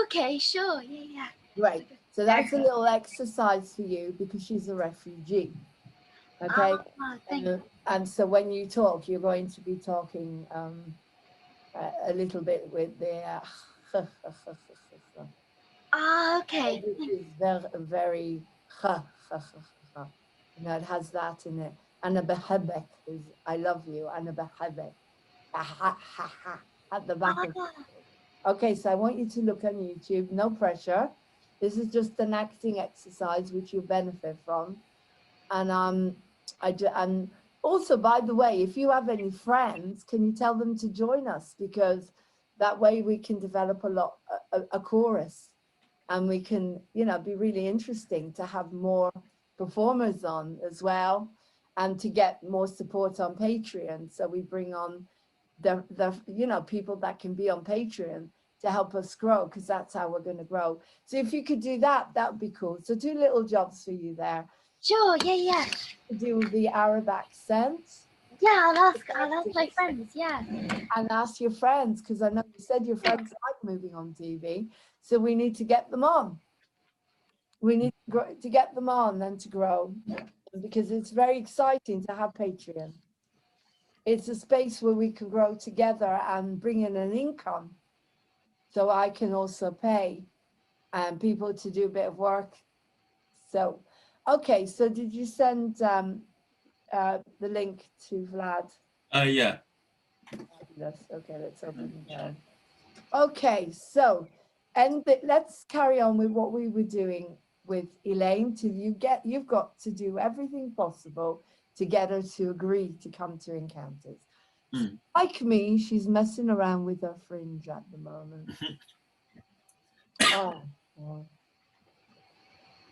Okay, sure. Yeah. Great. So that's a little exercise for you because she's a refugee. Okay. Thank you. And so when you talk, you're going to be talking a little bit with the Okay. which is very you know, it has that in it. Ana behebek is I love you. Ana behebek. At the back of Okay, so I want you to look on YouTube, no pressure. This is just an acting exercise which you benefit from. And and also, by the way, if you have any friends, can you tell them to join us? Because that way we can develop a chorus, and we can, you know, be really interesting to have more performers on as well, and to get more support on Patreon. So we bring on the you know, people that can be on Patreon to help us grow, because that's how we're going to grow. So if you could do that, that would be cool. So 2 little jobs for you there. Sure. Yeah. To do the Arab accent. Yeah, I'll ask my friends. Yeah. And ask your friends, because I know you said your friends like moving on TV. So we need to get them on. We need to get them on and to grow, because it's very exciting to have Patreon. It's a space where we can grow together and bring in an income. So I can also pay people to do a bit of work. So, okay, so did you send the link to Vlad? Yeah. Okay, let's open it down. Okay, so, and let's carry on with what we were doing with Elaine till you've got to do everything possible to get her to agree to come to encounters. Like me, she's messing around with her fringe at the moment. Oh, well.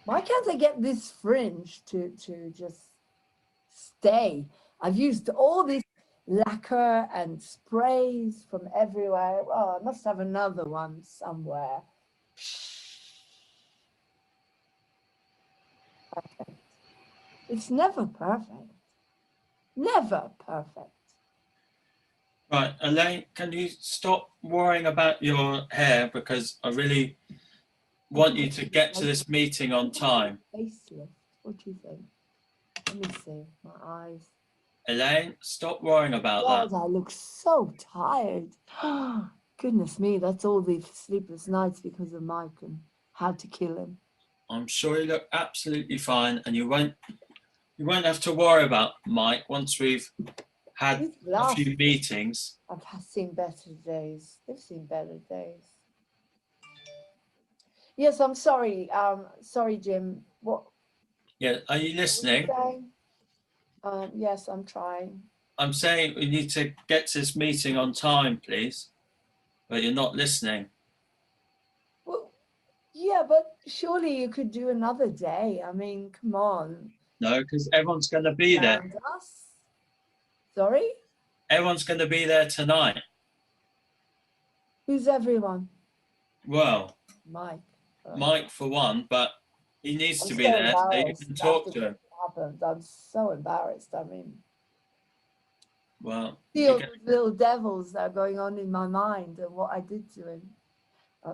Why can't I get this fringe to just stay? I've used all this lacquer and sprays from everywhere. Oh, I must have another one somewhere. Perfect. It's never perfect. Never perfect. Right, Elaine, can you stop worrying about your hair, because I really want you to get to this meeting on time. Facelift. What do you think? Let me see. My eyes. Elaine, stop worrying about God, that. I look so tired. Goodness me, that's all the sleepless nights because of Mike and how to kill him. I'm sure you look absolutely fine, and you won't have to worry about Mike once we've had a few meetings. I've seen better days. They've seen better days. Yes, I'm sorry. Sorry, Jim. What? Yeah, are you listening? Yes, I'm trying. I'm saying we need to get to this meeting on time, please. But you're not listening. Well, yeah, but surely you could do another day. I mean, come on. No, because everyone's going to be there. Sorry? Everyone's going to be there tonight. Who's everyone? Well, Mike. Mike for one, but he needs to be there so you can talk to him. I'm so embarrassed. I mean, well, see all those little devils that are going on in my mind and what I did to him.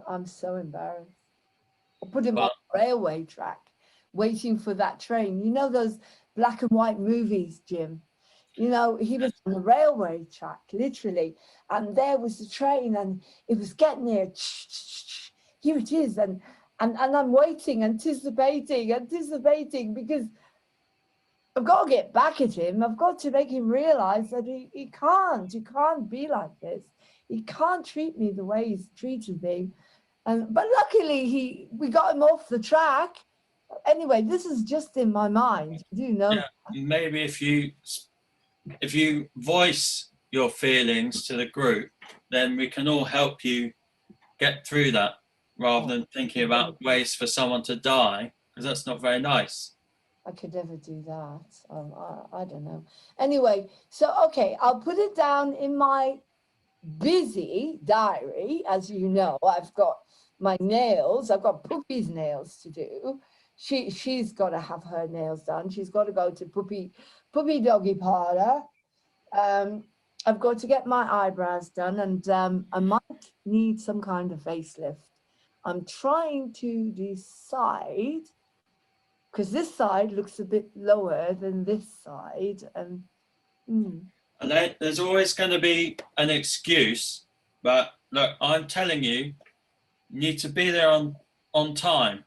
I'm so embarrassed. I put him on the railway track, waiting for that train. You know those black and white movies, Jim? You know, he was on the railway track, literally, and there was the train, and it was getting there. Here it is, and I'm waiting, anticipating, because I've got to get back at him. I've got to make him realize that he can't be like this. He can't treat me the way he's treated me. But luckily we got him off the track. Anyway, this is just in my mind. You do know. Yeah, maybe if you voice your feelings to the group, then we can all help you get through that, rather than thinking about ways for someone to die, because that's not very nice. I could never do that. I don't know. Anyway, so okay, I'll put it down in my busy diary. As you know, I've got my nails. I've got Puppy's nails to do. She's got to have her nails done. She's got to go to Puppy doggy parlor. I've got to get my eyebrows done, and I might need some kind of facelift. I'm trying to decide, because this side looks a bit lower than this side, and And there's always going to be an excuse, but look, I'm telling you, you need to be there on time.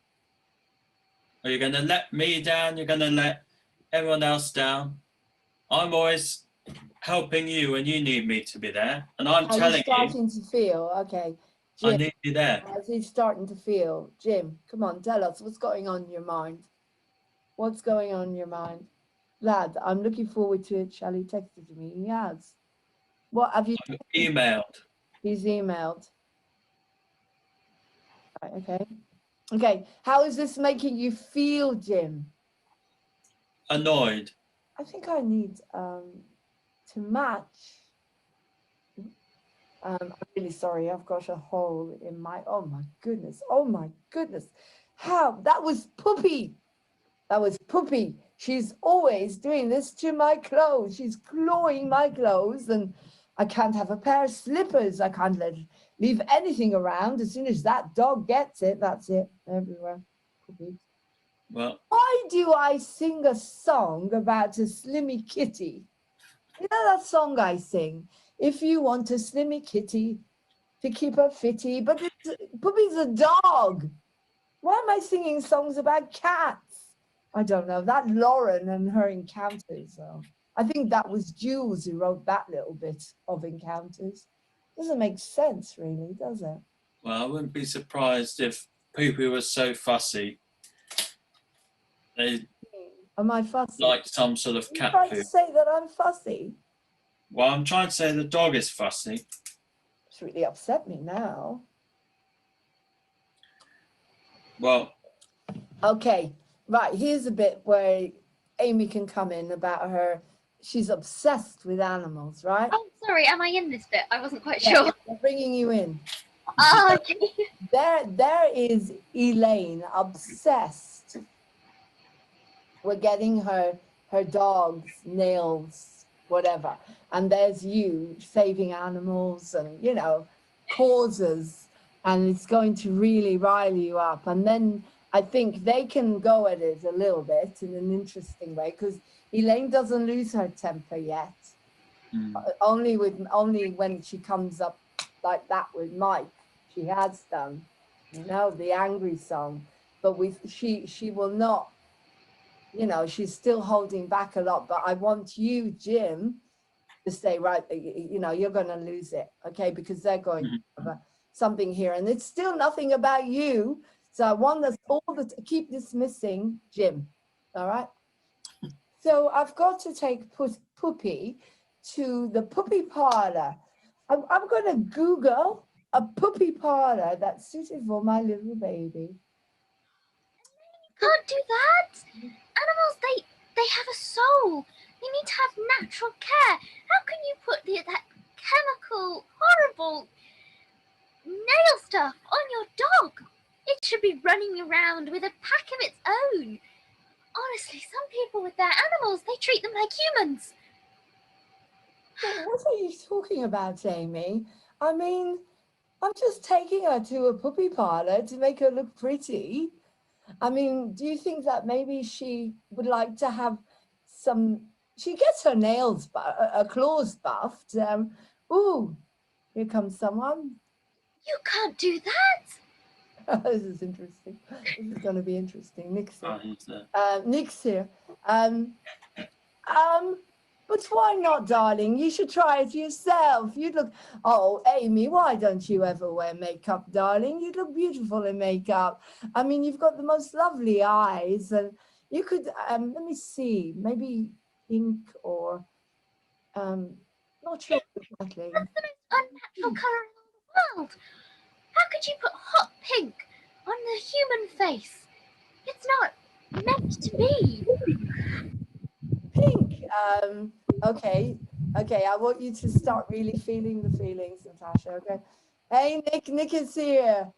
Or you're going to let me down, you're going to let everyone else down. I'm always helping you when you need me to be there. And I'm are you telling you, starting to feel, okay, I Jim, need you there. as he's starting to feel, Jim, come on, tell us what's going on in your mind. What's going on in your mind? Vlad, I'm looking forward to it. Shall he texted me? He has. What have you Emailed. He's emailed. Right, okay. Okay. How is this making you feel, Jim? Annoyed. I think I need to match. I'm really sorry. I've got a hole in my. Oh my goodness. Oh my goodness. How? That was Poopy. That was Poopy. She's always doing this to my clothes. She's clawing my clothes, and I can't have a pair of slippers. I can't leave anything around. As soon as that dog gets it, that's it. Everywhere. Poopy. Well, Why do I sing a song about a slimmy kitty? You know that song I sing? If you want a slimmy kitty to keep her fitty, but Poopy's a dog. Why am I singing songs about cats? I don't know. That Lauren and her encounters. I think that was Jules who wrote that little bit of encounters. Doesn't make sense, really, does it? well, I wouldn't be surprised if Poopy was so fussy. They Am I fussy? like some sort of You cat trying poo. to say that I'm fussy? Well, I'm trying to say the dog is fussy. It's really upset me now. Well, okay, right. Here's a bit where Amy can come in about her. She's obsessed with animals, right? Oh, sorry. Am I in this bit? I wasn't quite Yeah, sure. I'm bringing you in. Oh, okay. There is Elaine obsessed with getting her dogs nails, whatever, and there's you saving animals and causes, and it's going to really rile you up. And then I think they can go at it a little bit in an interesting way, because Elaine doesn't lose her temper yet. Only when she comes up like that with Mike, she has done, the angry song. But she will not, she's still holding back a lot. But I want you, Jim, to say, right, you're going to lose it, okay? Because they're going to have something here, and it's still nothing about you. So I want us all to keep dismissing Jim, all right? So I've got to take Poopy to the Poopy parlor. I'm going to Google a Poopy parlor that's suited for my little baby. Can't do that. Animals, they have a soul. They need to have natural care. How can you put that chemical, horrible nail stuff on your dog? It should be running around with a pack of its own. Honestly, some people with their animals, they treat them like humans. What are you talking about, Amy? I mean, I'm just taking her to a puppy parlor to make her look pretty. I mean, do you think that maybe she would like to have she gets her nails, her claws buffed. Ooh, here comes someone. You can't do that. This is interesting. This is going to be interesting. Nick's here. Nick's here. But why not, darling? You should try it yourself. You'd look. Oh, Amy, why don't you ever wear makeup, darling? You look beautiful in makeup. I mean, you've got the most lovely eyes, and you could. Let me see. Maybe pink or not sure exactly. That's the most unnatural colour in all the world. How could you put hot pink on the human face? It's not meant to be. Pink. Okay. I want you to start really feeling the feelings, Natasha. Okay. Hey, Nick is here.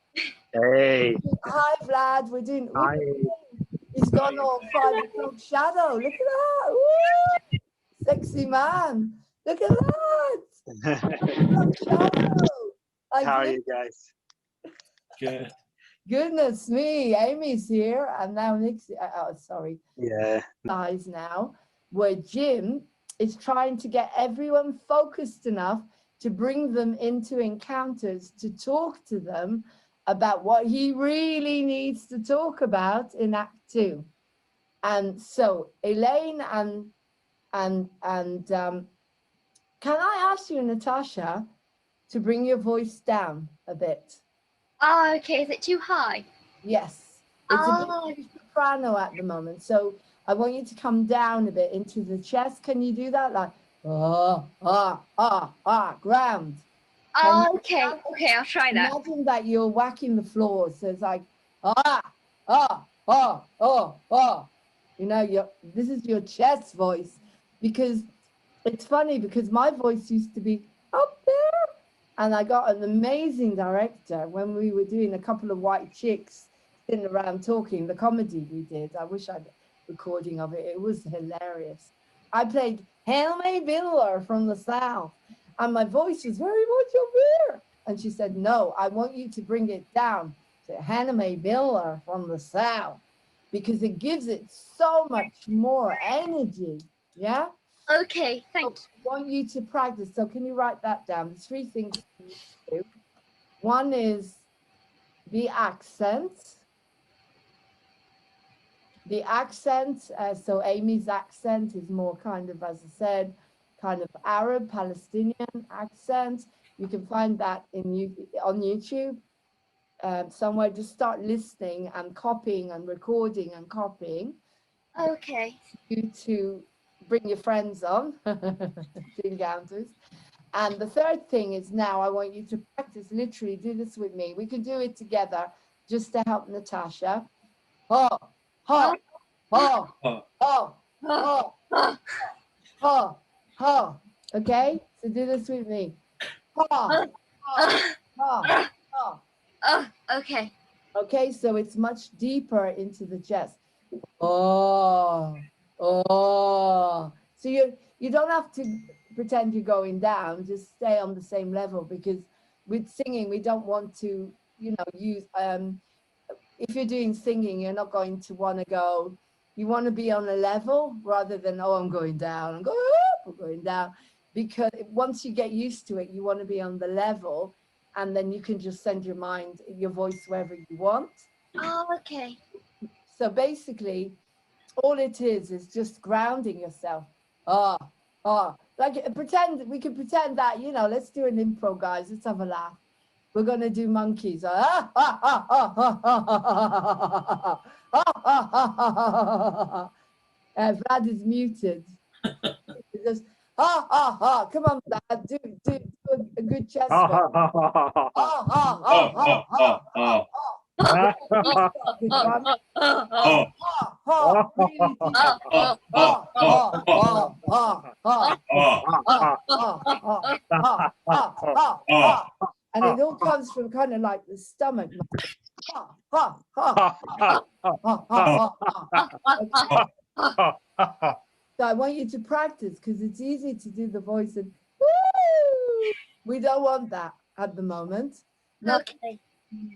Hey. Hi, Vlad. We're doing. Hi. He's gone all 5 o'clock shadow. Look at that. Woo! Sexy man. Look at that. Shadow. How are you guys? Good. Goodness me, Amy's here, and now Nick's. Oh, sorry. Yeah. Guys, now where Jim is trying to get everyone focused enough to bring them into encounters to talk to them about what he really needs to talk about in Act 2. And so, Elaine and can I ask you, Natasha, to bring your voice down a bit? Oh, okay. Is it too high? Yes, it's a Oh, bit soprano at the moment. So I want you to come down a bit into the chest. Can you do that? Like, ground. Can you okay. Okay, I'll try that. imagine that you're whacking the floor? So it's like, you know, this is your chest voice. Because it's funny, because my voice used to be up there. And I got an amazing director when we were doing a couple of white chicks sitting around talking, the comedy we did. I wish I'd recording of it. It was hilarious. I played Helme Biller from the South, and my voice was very much up there. And she said, no, I want you to bring it down to Helme Biller from the South, because it gives it so much more energy. Yeah? Okay, thank you. I want you to practice. So can you write that down? There's 3 things you need to do. One is the accent. The accent, so Amy's accent is more kind of, as I said, kind of Arab, Palestinian accent. You can find that on YouTube somewhere. Just start listening and copying and recording and copying. Okay. You to bring your friends on to encounters. And the third thing is, now I want you to practice, literally do this with me. We can do it together just to help Natasha. Oh, oh, oh, oh, oh, oh, oh. Okay, so do this with me. Oh, oh, oh, oh. Okay. Okay, so it's much deeper into the chest. Oh, oh. So you don't have to pretend you're going down, just stay on the same level, because with singing we don't want to, you know, use if you're doing singing, you're not going to want to go, you want to be on a level rather than, oh, I'm going down, I'm going up, I'm going down, because once you get used to it, you want to be on the level, and then you can just send your mind, your voice wherever you want. Oh, okay. So basically, all it is just grounding yourself. Like pretend, we can pretend that, you know, let's do an improv, guys. Let's have a laugh. We're going to do monkeys. Vlad is muted. He goes, come on, Vlad, do a good chest voice. And it all comes from kind of like the stomach. So I want you to practice, because it's easy to do the voice and woo! We don't want that at the moment. Not Okay.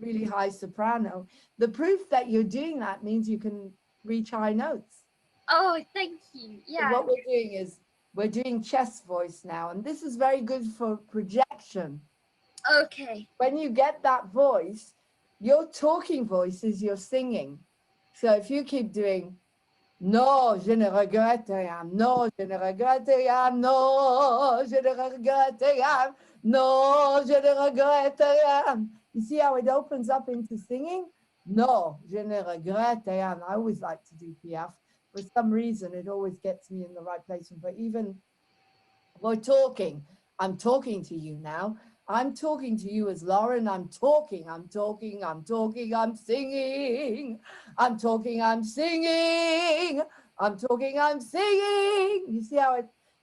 really high soprano. The proof that you're doing that means you can reach high notes. Oh, thank you. So Yeah. what we're doing is we're doing chest voice now, and this is very good for projection. Okay. When you get that voice, your talking voice is your singing. So if you keep doing, no, je ne regrette rien, no, je ne regrette rien, no, je ne regrette rien, no, je ne regrette rien. You see how it opens up into singing? No, je ne regrette rien. I always like to do Piaf. For some reason, it always gets me in the right place. But even we're talking, I'm talking to you now. I'm talking to you as Lauren. I'm talking, I'm singing. I'm talking, I'm singing. I'm talking, I'm singing. You see how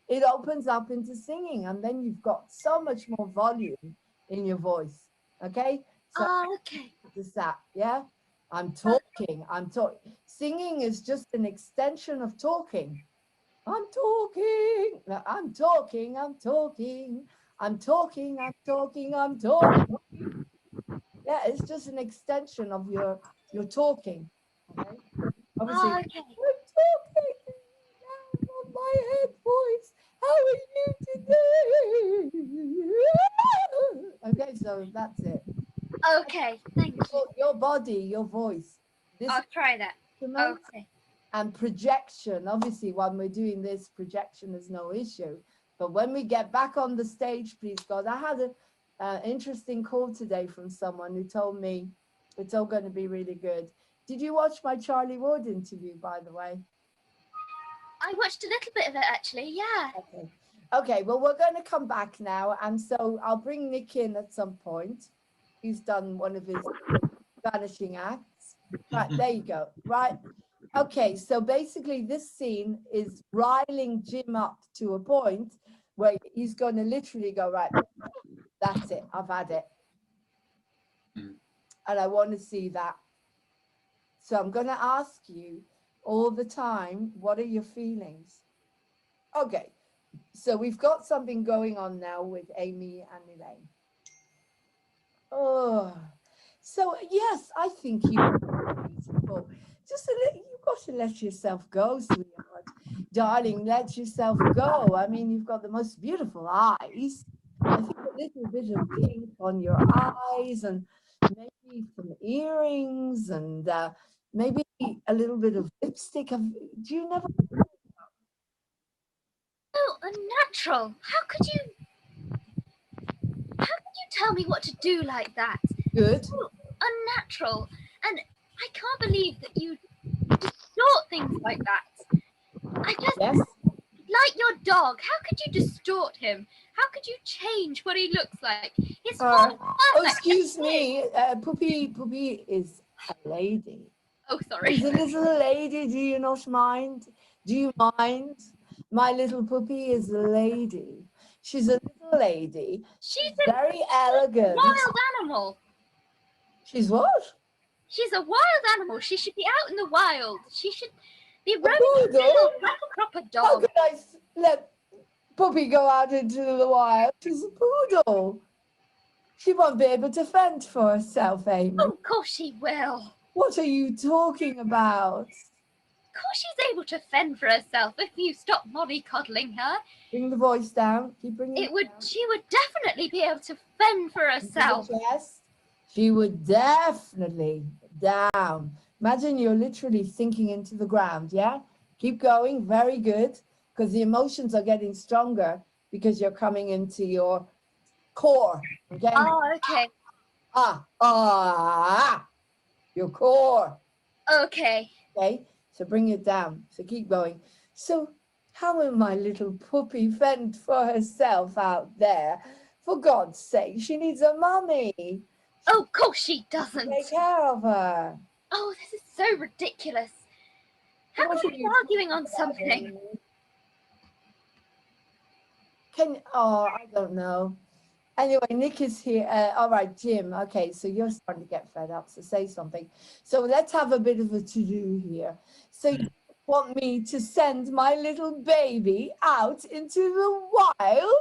it opens up into singing, and then you've got so much more volume in your voice. Okay? So Okay. practice that, yeah? I'm talking. Singing is just an extension of talking. I'm talking. Yeah, it's just an extension of your talking. Okay. Obviously, Oh, I'm okay. talking now on my head voice. How are you today? Okay, so that's it. Okay, thank you. Your body, your voice. This I'll try that. instrument Okay. and projection. Obviously, when we're doing this, projection is no issue. But when we get back on the stage, please God, I had an interesting call today from someone who told me it's all going to be really good. Did you watch my Charlie Ward interview, by the way? I watched a little bit of it actually, yeah. Okay. Okay, well, we're going to come back now. And so I'll bring Nick in at some point. He's done one of his vanishing acts. Right, there you go. Right. Okay, so basically this scene is riling Jim up to a point where he's going to literally go, right, that's it, I've had it. And I want to see that. So I'm going to ask you all the time, what are your feelings? Okay, so we've got something going on now with Amy and Elaine. Oh, so yes, I think you're beautiful. Just you've got to let yourself go, sweetheart. Darling, let yourself go. I mean, you've got the most beautiful eyes. I think a little bit of pink on your eyes and maybe some earrings and maybe a little bit of lipstick. Do you never? Oh, unnatural. How could you tell me what to do like that? Good. So unnatural. And I can't believe that you distort things like that. I just Yes. like your dog. How could you distort him? How could you change what he looks like? His form Oh, excuse me. Poopy is a lady. Oh, sorry. She's a little lady. Do you not mind? Do you mind? My little puppy is a lady. She's a little lady. She's Very a elegant. wild animal. She's what? She's a wild animal. She should be out in the wild. She should be A roaming the poodle? field like a proper How dog. can I let puppy go out into the wild? She's a poodle. She won't be able to fend for herself, Amy. Oh, of course she will. What are you talking about? Of course she's able to fend for herself if you stop mollycoddling her. Bring the voice down. Keep bringing it down. She would definitely be able to fend for herself. Chest. She would definitely down. Imagine you're literally sinking into the ground. Yeah, keep going. Very good, because the emotions are getting stronger because you're coming into your core. Okay. Oh, okay. Your core. Okay. Okay. So bring it down. So keep going. So how will my little puppy fend for herself out there? For God's sake, she needs a mummy. Oh, of course she doesn't. Take care of her. Oh, this is so ridiculous. How What can are we be you arguing on talking about, something? Amy? I don't know. Anyway, Nick is here. All right, Jim. Okay, so you're starting to get fed up, so say something. So let's have a bit of a to-do here. So you want me to send my little baby out into the wild?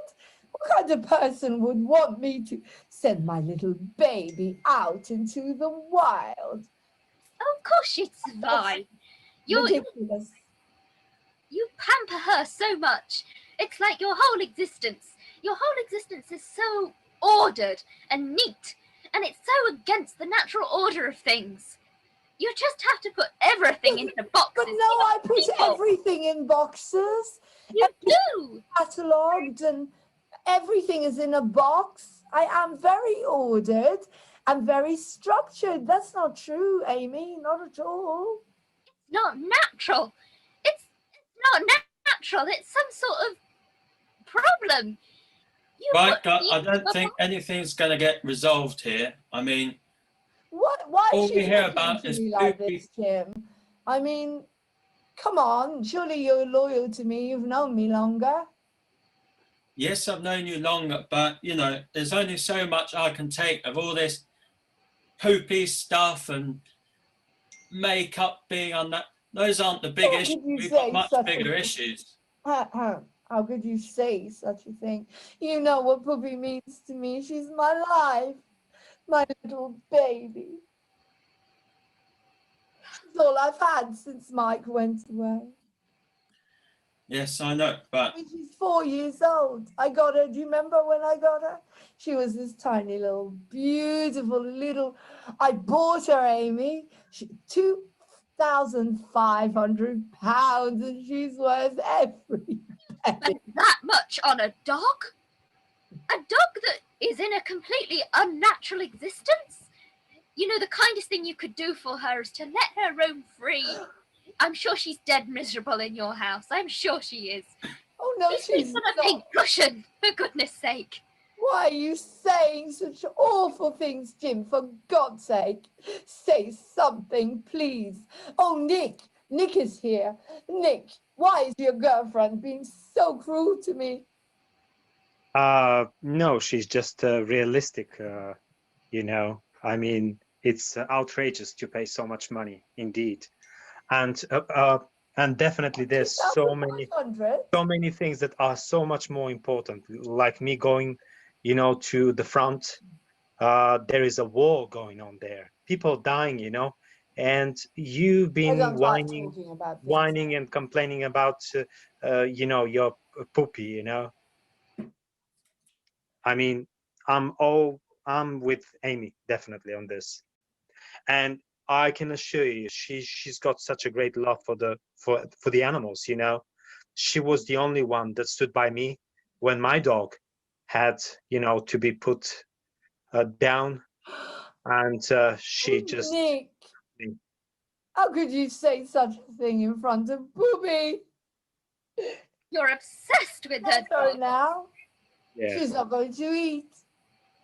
What kind of person would want me to send my little baby out into the wild? Oh, of course she'd survive. Ridiculous. You pamper her so much. It's like your whole existence is so ordered and neat, and it's so against the natural order of things. You just have to put everything into boxes. But no, I put everything in boxes. You do. Catalogued and everything is in a box. I am very ordered and very structured. That's not true, Amy. Not at all. It's not natural. It's not natural. It's some sort of problem. Right, I don't think anything's going to get resolved here. I mean, why all is she we hear talking about to is me like poopy. this, Jim? I mean, come on. Surely you're loyal to me. You've known me longer. Yes, I've known you longer, but you know, there's only so much I can take of all this poopy stuff and makeup being on that. Those aren't the big issues. We've got much bigger issues. How could you say such a thing? You know what Poopy means to me. She's my life. My little baby. It's all I've had since Mike went away. Yes, I know, but When she's 4 years old. I got her. Do you remember when I got her? She was this tiny little, beautiful little. I bought her, Amy. 2,500 pounds, and she's worth every penny. Spend that much on a dog? A dog that is in a completely unnatural existence? You know, the kindest thing you could do for her is to let her roam free. I'm sure she's dead miserable in your house. I'm sure she is. Oh no, She sleeps she's on a not. pink cushion, for goodness sake. Why are you saying such awful things, Jim? For God's sake, say something, please. Oh, Nick. Nick is here. Nick, why is your girlfriend being so cruel to me? No, she's just realistic, you know. I mean, it's outrageous to pay so much money, indeed. And definitely there's so many 2,500? things that are so much more important, like me going, you know, to the front. There is a war going on there, people dying, you know, and you've I been don't like talking about things. whining and complaining about, you know, your puppy, you know. I mean, I'm with Amy definitely on this, and I can assure you, she's got such a great love for the animals. You know, she was the only one that stood by me when my dog had, you know, to be put down, and she just. Nick, how could you say such a thing in front of Booby? You're obsessed with her Sorry dog. now. Yeah. She's not going to eat.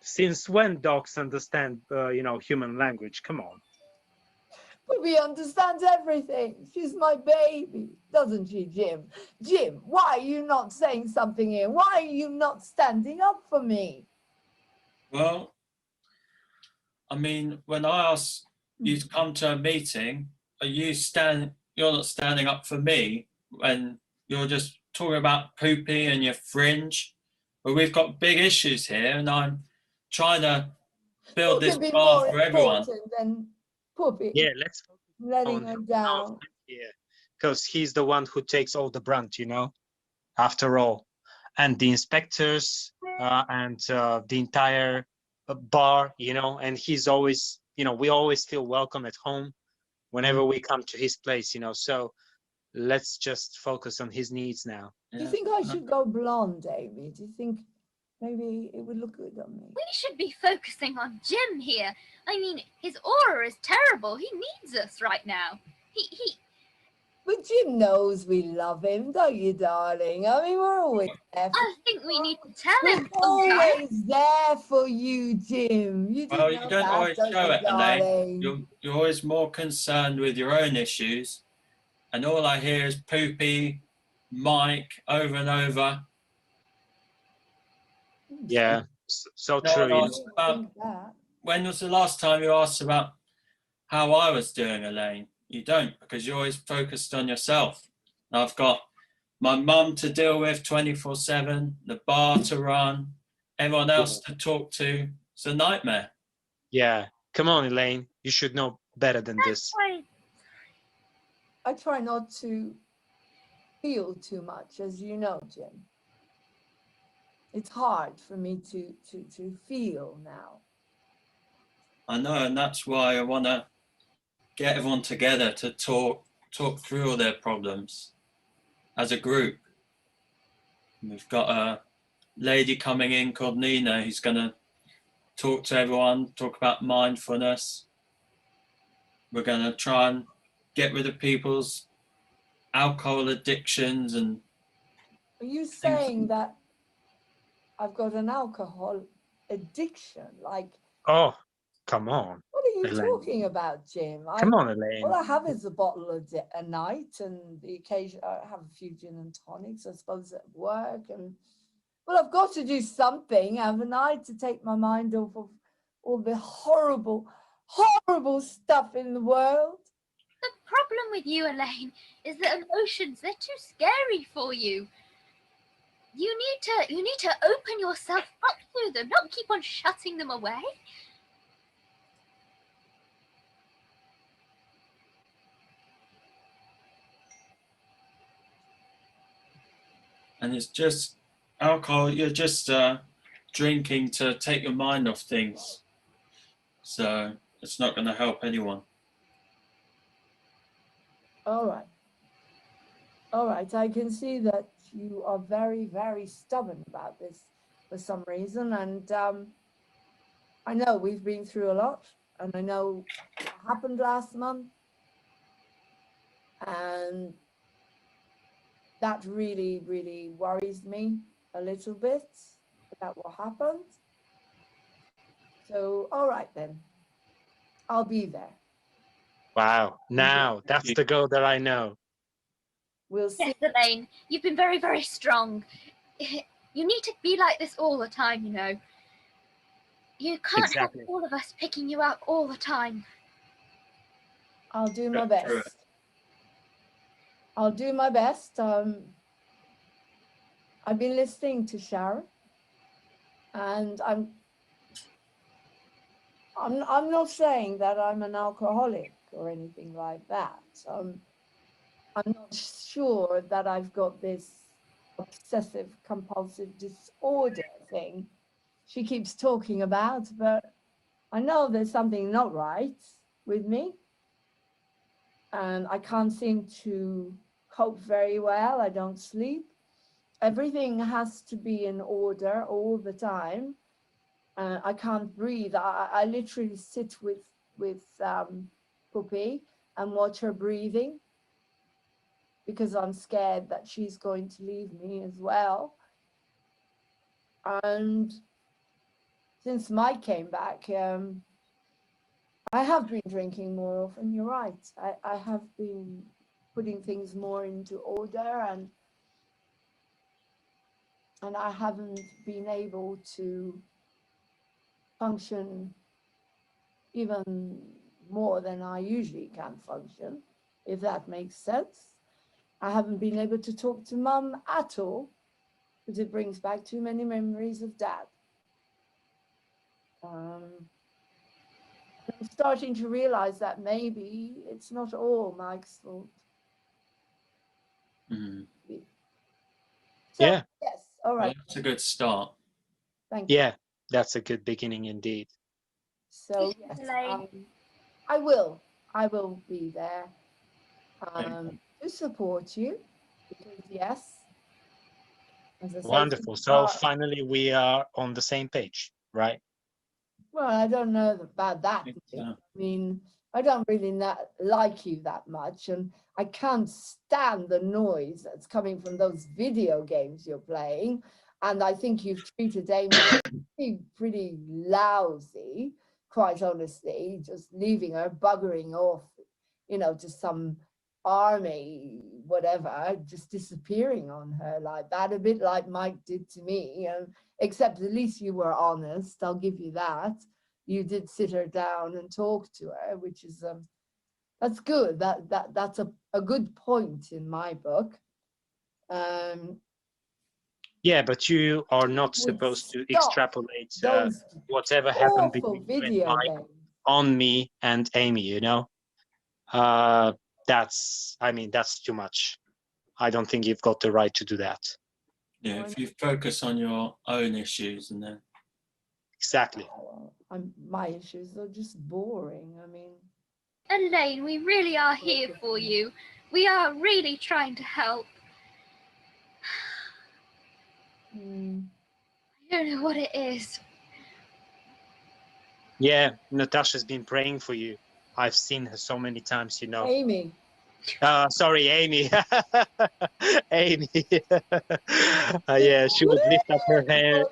Since when dogs understand, you know, human language? Come on. Booby understands everything. She's my baby, doesn't she, Jim? Jim, why are you not saying something here? Why are you not standing up for me? well, I mean, when I ask you to come to a meeting, you're not standing up for me when you're just talking about poopy and your fringe. But we've got big issues here, and I'm trying to build Who this can be bar more for everyone. important than Puppy? Yeah, let's focus Letting on her down. here, because he's the one who takes all the brunt, you know, after all. And the inspectors and the entire bar, you know, and he's always, you know, we always feel welcome at home whenever we come to his place, you know. So let's just focus on his needs now. Do you think I should go blonde, Amy? Do you think maybe it would look good on me? We should be focusing on Jim here. I mean, his aura is terrible. He needs us right now. He But Jim knows we love him, don't you, darling? I mean, we're always there. I think we need to tell We're him. always there for you, Jim. You do Well, you know don't that, always don't show you, it, Elaine. darling? You're always more concerned with your own issues, and all I hear is poopy, Mike, over and over. Yeah, so No true. one You know. asks about, Think that. when was the last time you asked about how I was doing, Elaine? You don't, because you're always focused on yourself. I've got my mum to deal with 24/7, the bar to run, everyone else to talk to. It's a nightmare. Yeah, come on, Elaine. You should know better than this. Why? I try not to feel too much, as you know, Jim. It's hard for me to feel now. I know, and that's why I want to get everyone together to talk through all their problems as a group. We've got a lady coming in called Nina who's going to talk to everyone, talk about mindfulness. We're going to try and get rid of people's alcohol addictions. And Are you saying that I've got an alcohol addiction? Like, Oh, come on. what are you Elaine. talking about, Jim? Come on, Elaine. All I have is a bottle a night, and the occasion I have a few gin and tonics, I suppose, at work. And well, I've got to do something, haven't I, to take my mind off of all the horrible, horrible stuff in the world. The problem with you, Elaine, is that emotions, they're too scary for you. You need to open yourself up to them, not keep on shutting them away. and it's just alcohol. You're just drinking to take your mind off things. So it's not going to help anyone. All right. All right. I can see that you are very, very stubborn about this for some reason. And I know we've been through a lot, and I know what happened last month. And that really, really worries me a little bit about what happened. So, all right then. I'll be there. Wow. Now that's the girl that I know. We'll see. Yes, Elaine, you've been very, very strong. You need to be like this all the time, you know. You can't Exactly. have all of us picking you up all the time. I'll do my Get through it. best. I'll do my best. I've been listening to Sharon, and I'm not saying that I'm an alcoholic or anything like that. I'm not sure that I've got this obsessive compulsive disorder thing she keeps talking about, but I know there's something not right with me, and I can't seem to cope very well. I don't sleep. Everything has to be in order all the time. I can't breathe. I literally sit with Puppy and watch her breathing, because I'm scared that she's going to leave me as well. And since Mike came back, I have been drinking more often. You're right. I have been putting things more into order, and I haven't been able to function even more than I usually can function, if that makes sense. I haven't been able to talk to Mum at all, because it brings back too many memories of Dad. I'm starting to realize that maybe it's not all Mike's fault. Mm. So, Yeah. yes, all Well, right. that's a good start. Thank you. Yeah. That's a good beginning indeed. So, Thank you, yes, Elaine. I will be there to support you, because yes, as I said, Wonderful. So finally we are on the same page, right? well, I don't know about that. Yeah. I mean, I don't really like you that much, and I can't stand the noise that's coming from those video games you're playing. And I think you've treated Amy pretty lousy, quite honestly, just leaving her buggering off, to some army, whatever, just disappearing on her like that, a bit like Mike did to me. Except at least you were honest. I'll give you that. You did sit her down and talk to her, which is that's good. That's a good point in my book. Yeah, but you are You not would supposed to stop extrapolate those whatever happened awful between you and video Mike games. on me and Amy, you know? I mean, that's too much. I don't think you've got the right to do that. Yeah, if you focus on your own issues and then Exactly. My issues are just boring. I mean, Elaine, we really are here for you. We are really trying to help. mm, I don't know what it is. Yeah, Natasha's been praying for you. I've seen her so many times, you know. Amy. Sorry, Amy. Amy. Yeah, she would lift up her hand.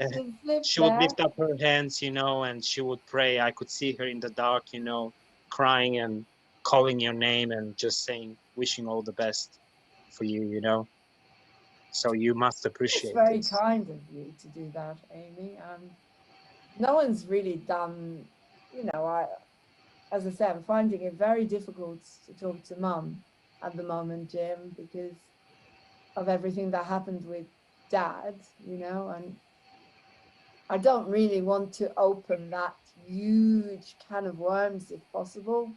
She would lift up her hands, you know, and she would pray. I could see her in the dark, you know, crying and calling your name and just saying, wishing all the best for you, you know. So you must It's appreciate very this. kind of you to do that, Amy. No one's really done, as I said, I'm finding it very difficult to talk to Mum at the moment, Jim, because of everything that happened with Dad, and I don't really want to open that huge can of worms if possible.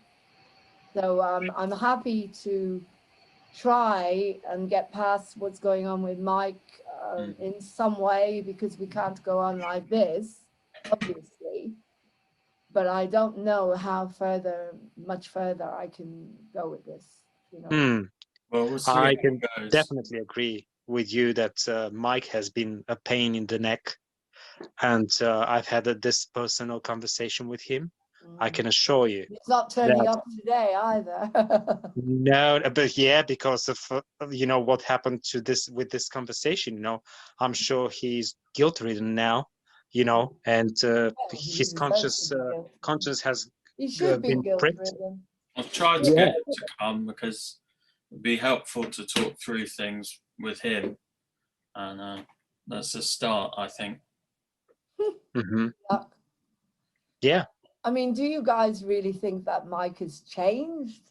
So I'm happy to try and get past what's going on with Mike in some way, because we can't go on like this, obviously. But I don't know how much further I can go with this. You know. Well, we'll see I how can it goes. definitely agree with you that Mike has been a pain in the neck, and I've had this personal conversation with him. I can assure you. It's not turning that- up today either. No, but yeah, because of you know what happened to this conversation. You know, I'm sure he's guilt-ridden now. You know, and he his deserves to be guilty. conscience has He should be been pricked. guilt-ridden. I've tried to Yeah. get him to come because it'd be helpful to talk through things with him, and that's a start, I think. Hmm. Yuck. Yeah. I mean, do you guys really think that Mike has changed?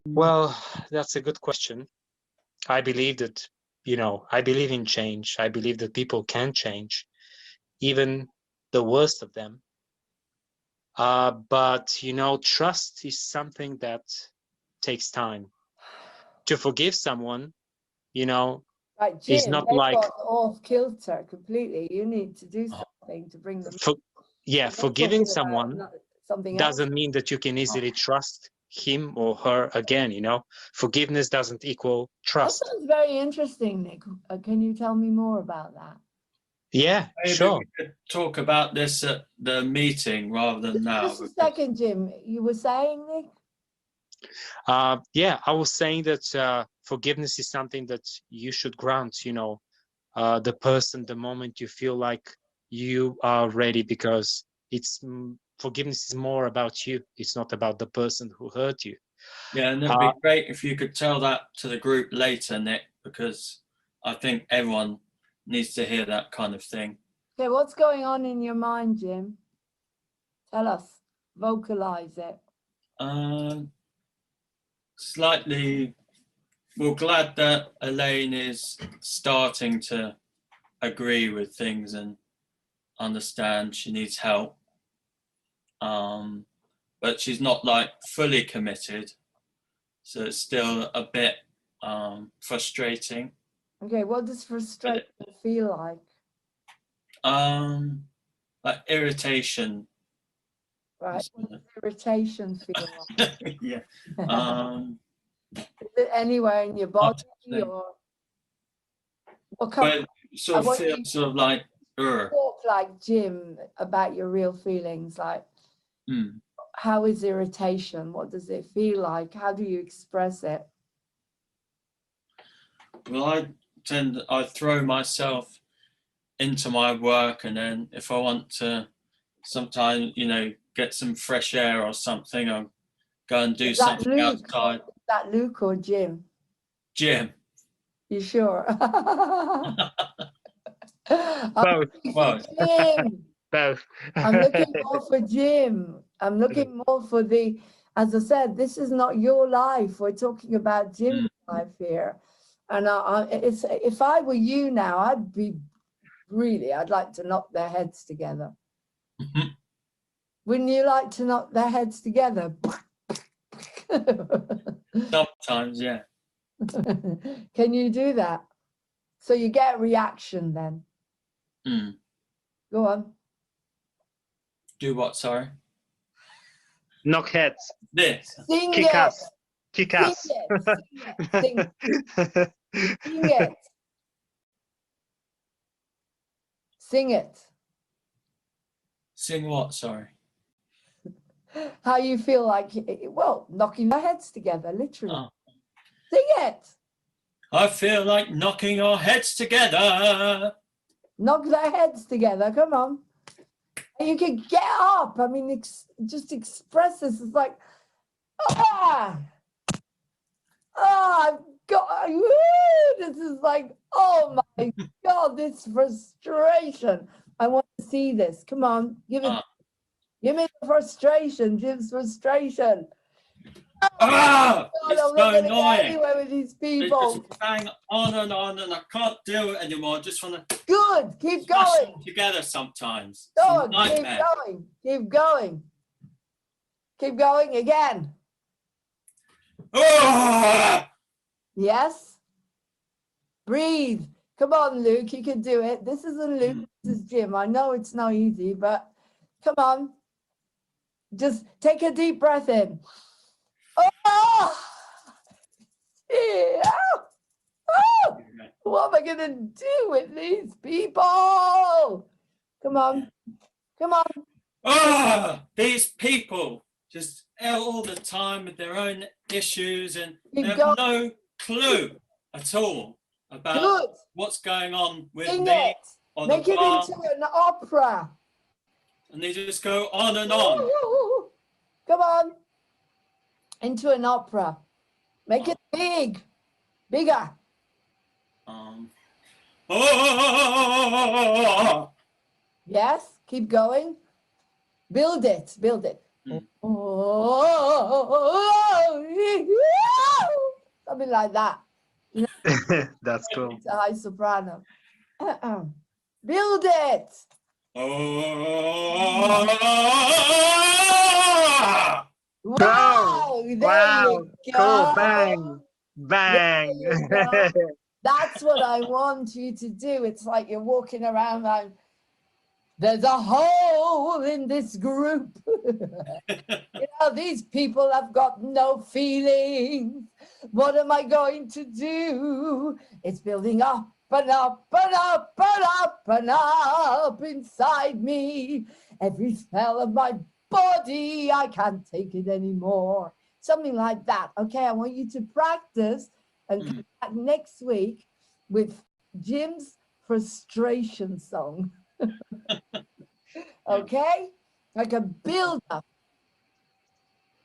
Well, that's a good question. I believe that, you know, I believe in change. I believe that people can change, even the worst of them. But, you know, trust is something that takes time. To forgive someone, you know, Right, is Jim, not they've like, got off kilter completely. You need to do something to bring them. yeah, I'm not forgiving talking about someone something else. doesn't mean that you can easily trust him or her again, you know. Forgiveness doesn't equal That trust. sounds very interesting, Nick. Can you tell me more about that? Yeah, Maybe sure. we could talk about this at the meeting rather than now. Just a second, Jim. You were saying, Nick? Yeah, I was saying that forgiveness is something that you should grant, you know, the person the moment you feel like you are ready, because forgiveness is more about you. It's not about the person who hurt you. Yeah, and it'd be great if you could tell that to the group later, Nick, because I think everyone needs to hear that kind of thing. Okay, what's going on in your mind, Jim? Tell us. Vocalize it. Slightly, we're glad that Elaine is starting to agree with things and understand she needs help. But she's not like fully committed, so it's still a bit frustrating. Okay, what does frustration feel like? Like irritation. Right, what does irritation feel like? Yeah. Is it anywhere in your body Thing. or what kind? But sort I of want feel you sort of like, talk like Jim about your real feelings. Like, how is irritation? What does it feel like? How do you express it? Well, I throw myself into my work, and then if I want to sometimes, you know, get some fresh air or something, I'll go and do Is that something Luke? outside. Is that Luke or Jim? Jim. You sure? Both. Jim. Both. I'm looking more for Jim. I'm looking more for as I said, this is not your life. We're talking about Jim's life here. And if I were you now, I'd like to knock their heads together. Wouldn't you like to knock their heads together? Sometimes, yeah. Can you do that? So you get a reaction then. Go on. Do what, sorry? Knock heads. This. Sing Kick it. ass. Kick Sing ass. it. Sing it. Sing it. Sing what, sorry? How you feel like, well, knocking their heads together, literally. Oh. Sing it. I feel like knocking our heads together. Knock their heads together. Come on. And you can get up. I mean, just express this. It's like, I've got, this is like, oh my God, this frustration. I want to see this. Come on, give me the frustration. Jim's frustration. God, it's I'm so not going to get annoying. anywhere with these They people. just bang on, and I can't do it anymore. I just want to Good, keep smash going. them together sometimes. Go It's a on, keep nightmare. going, keep going. Keep going again. Ah! Yes? Breathe. Come on, Luke, you can do it. This isn't Luke, this is Jim. I know it's not easy, but come on. Just take a deep breath in. Oh! Yeah. Oh! What am I going to do with these people? Come on. Come on. Ah! These people just all the time with their own issues, and they You have go. no clue at all about Good. what's going on with Sing me it. or Make the it bar, into an opera. and they just go on and on. Come on. Into an opera. Make it big. Bigger. Oh! Yes. Keep going. Build it. Build it. Mm. Something like that. That's cool. It's a high soprano. Build it. Oh! Wow. There Wow. you Cool. go. Bang. Bang. There you go. That's what I want you to do. It's like you're walking around like, there's a hole in this group. You know, these people have got no feelings. What am I going to do? It's building up and up and up and up and up inside me. Every cell of my body, I can't take it anymore. Something like that. Okay, I want you to practice and come back next week with Jim's frustration song. Okay, like a build up,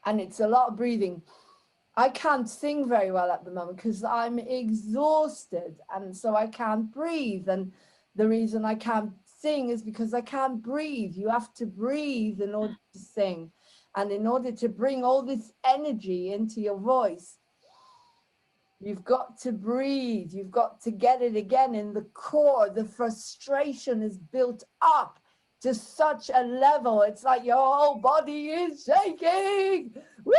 and it's a lot of breathing. I can't sing very well at the moment because I'm exhausted, and so I can't breathe. And the reason I can't sing is because I can't breathe. You have to breathe in order to sing, and in order to bring all this energy into your voice, you've got to breathe. You've got to get it again in the core. The frustration is built up to such a level. It's like your whole body is shaking. Woo!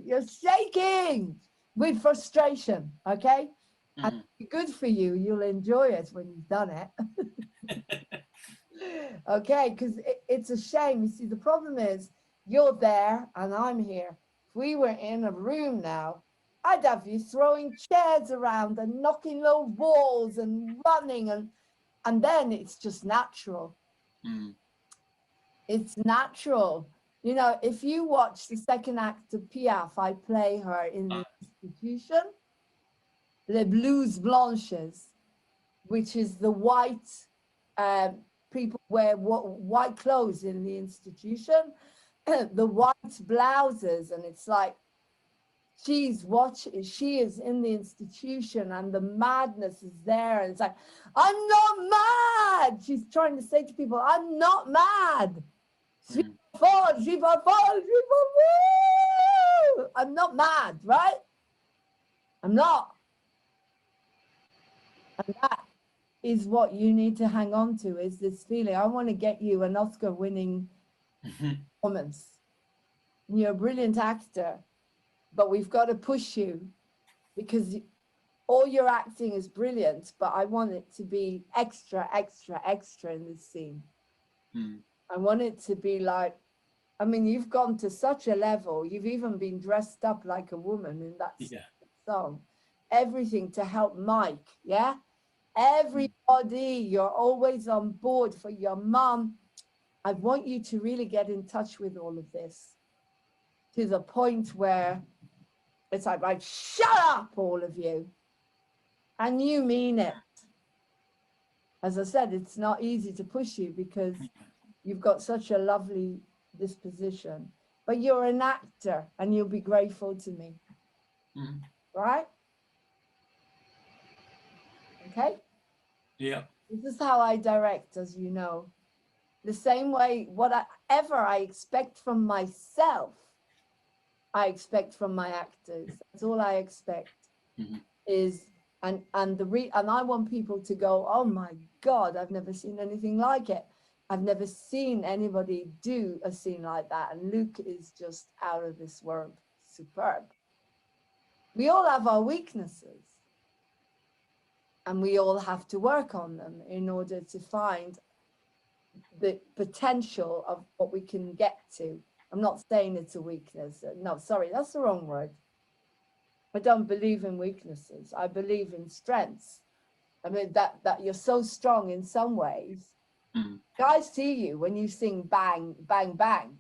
You're shaking with frustration, okay? And it's good for you. You'll enjoy it when you've done it. Okay, because it's a shame. You see, the problem is you're there and I'm here. If we were in a room now, I'd have you throwing chairs around and knocking low walls and running, and then it's just natural. It's natural. You know, if you watch the second act of Piaf, I play her in the institution, Les Blouses Blanches, which is the white people wear white clothes in the institution, the white blouses, and it's like she is in the institution and the madness is there, and it's like, I'm not mad. She's trying to say to people, I'm not mad. I'm not mad, right? I'm not. And that is what you need to hang on to, is this feeling. I want to get you an Oscar-winning performance. You're a brilliant actor, but we've got to push you because all your acting is brilliant, but I want it to be extra, extra, extra in this scene. I want it to be like, I mean, you've gone to such a level. You've even been dressed up like a woman in that song. Everything to help Mike, yeah? Everybody, you're always on board for your mom. I want you to really get in touch with all of this to the point where it's like, right, shut up, all of you. And you mean it. As I said, it's not easy to push you because you've got such a lovely disposition, but you're an actor and you'll be grateful to me. Right? Okay? Yeah. This is how I direct, as you know. The same way, whatever I expect from myself, I expect from my actors. That's all I expect. Is and I want people to go, oh my God, I've never seen anything like it. I've never seen anybody do a scene like that. And Luke is just out of this world. superb. We all have our weaknesses, and we all have to work on them in order to find the potential of what we can get to. I'm not saying it's a weakness. No, sorry, that's the wrong word. I don't believe in weaknesses. I believe in strengths. I mean, that you're so strong in some ways. Guys see you when you sing bang, bang, bang.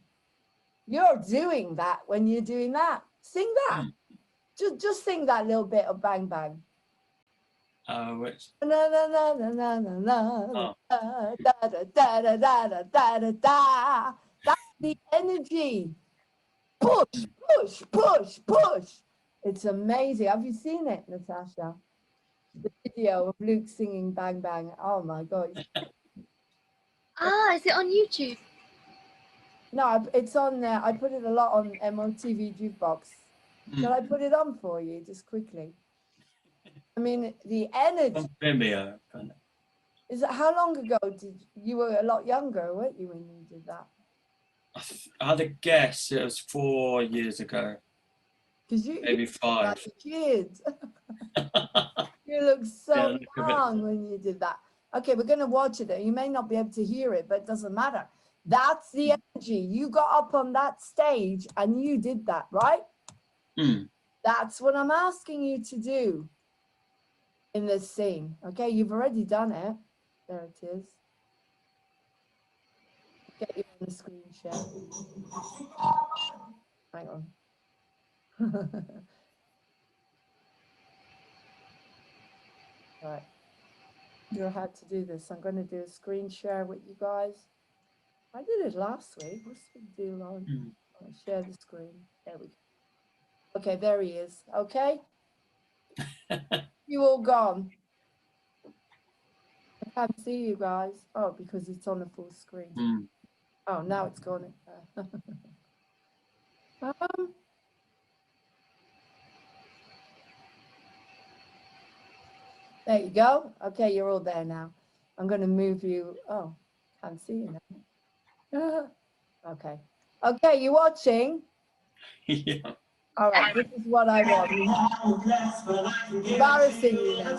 You're doing that when you're doing that. Sing that. Just sing that little bit of bang, bang. Which? Na, na, na, na, na, na, na, da, da, da, da, da, da, da, da, da. That's the energy. Push, push, push, push. It's amazing. Have you seen it, Natasha? The video of Luke singing bang, bang. Oh my God. Ah, is it on YouTube? No, it's on there. I put it a lot on MOTV Jukebox. Shall I put it on for you just quickly? I mean, the energy. On Vimeo. Is it, how long ago did you were a lot younger, weren't you, when you did that? I had a guess. It was 4 years ago. Because you Maybe look 5. like a kid. You look so Yeah, look a bit. young when you did that. Okay, we're going to watch it. You may not be able to hear it, but it doesn't matter. That's the energy. You got up on that stage and you did that, right? That's what I'm asking you to do in this scene. Okay, you've already done it. There it is. Get you on the screen share. Hang on. Right. You know how to do this. I'm going to do a screen share with you guys. I did it last week. What's the big deal on? I'll share the screen. There we go. Okay, there he is. Okay. You all gone. I can't see you guys. Oh, because it's on the full screen. Oh, now it's gone. There you go. Okay, you're all there now. I'm going to move you. Oh, can't see you now. Okay. Okay, you watching? Yeah. All right, this is what I want. Embarrassing you now.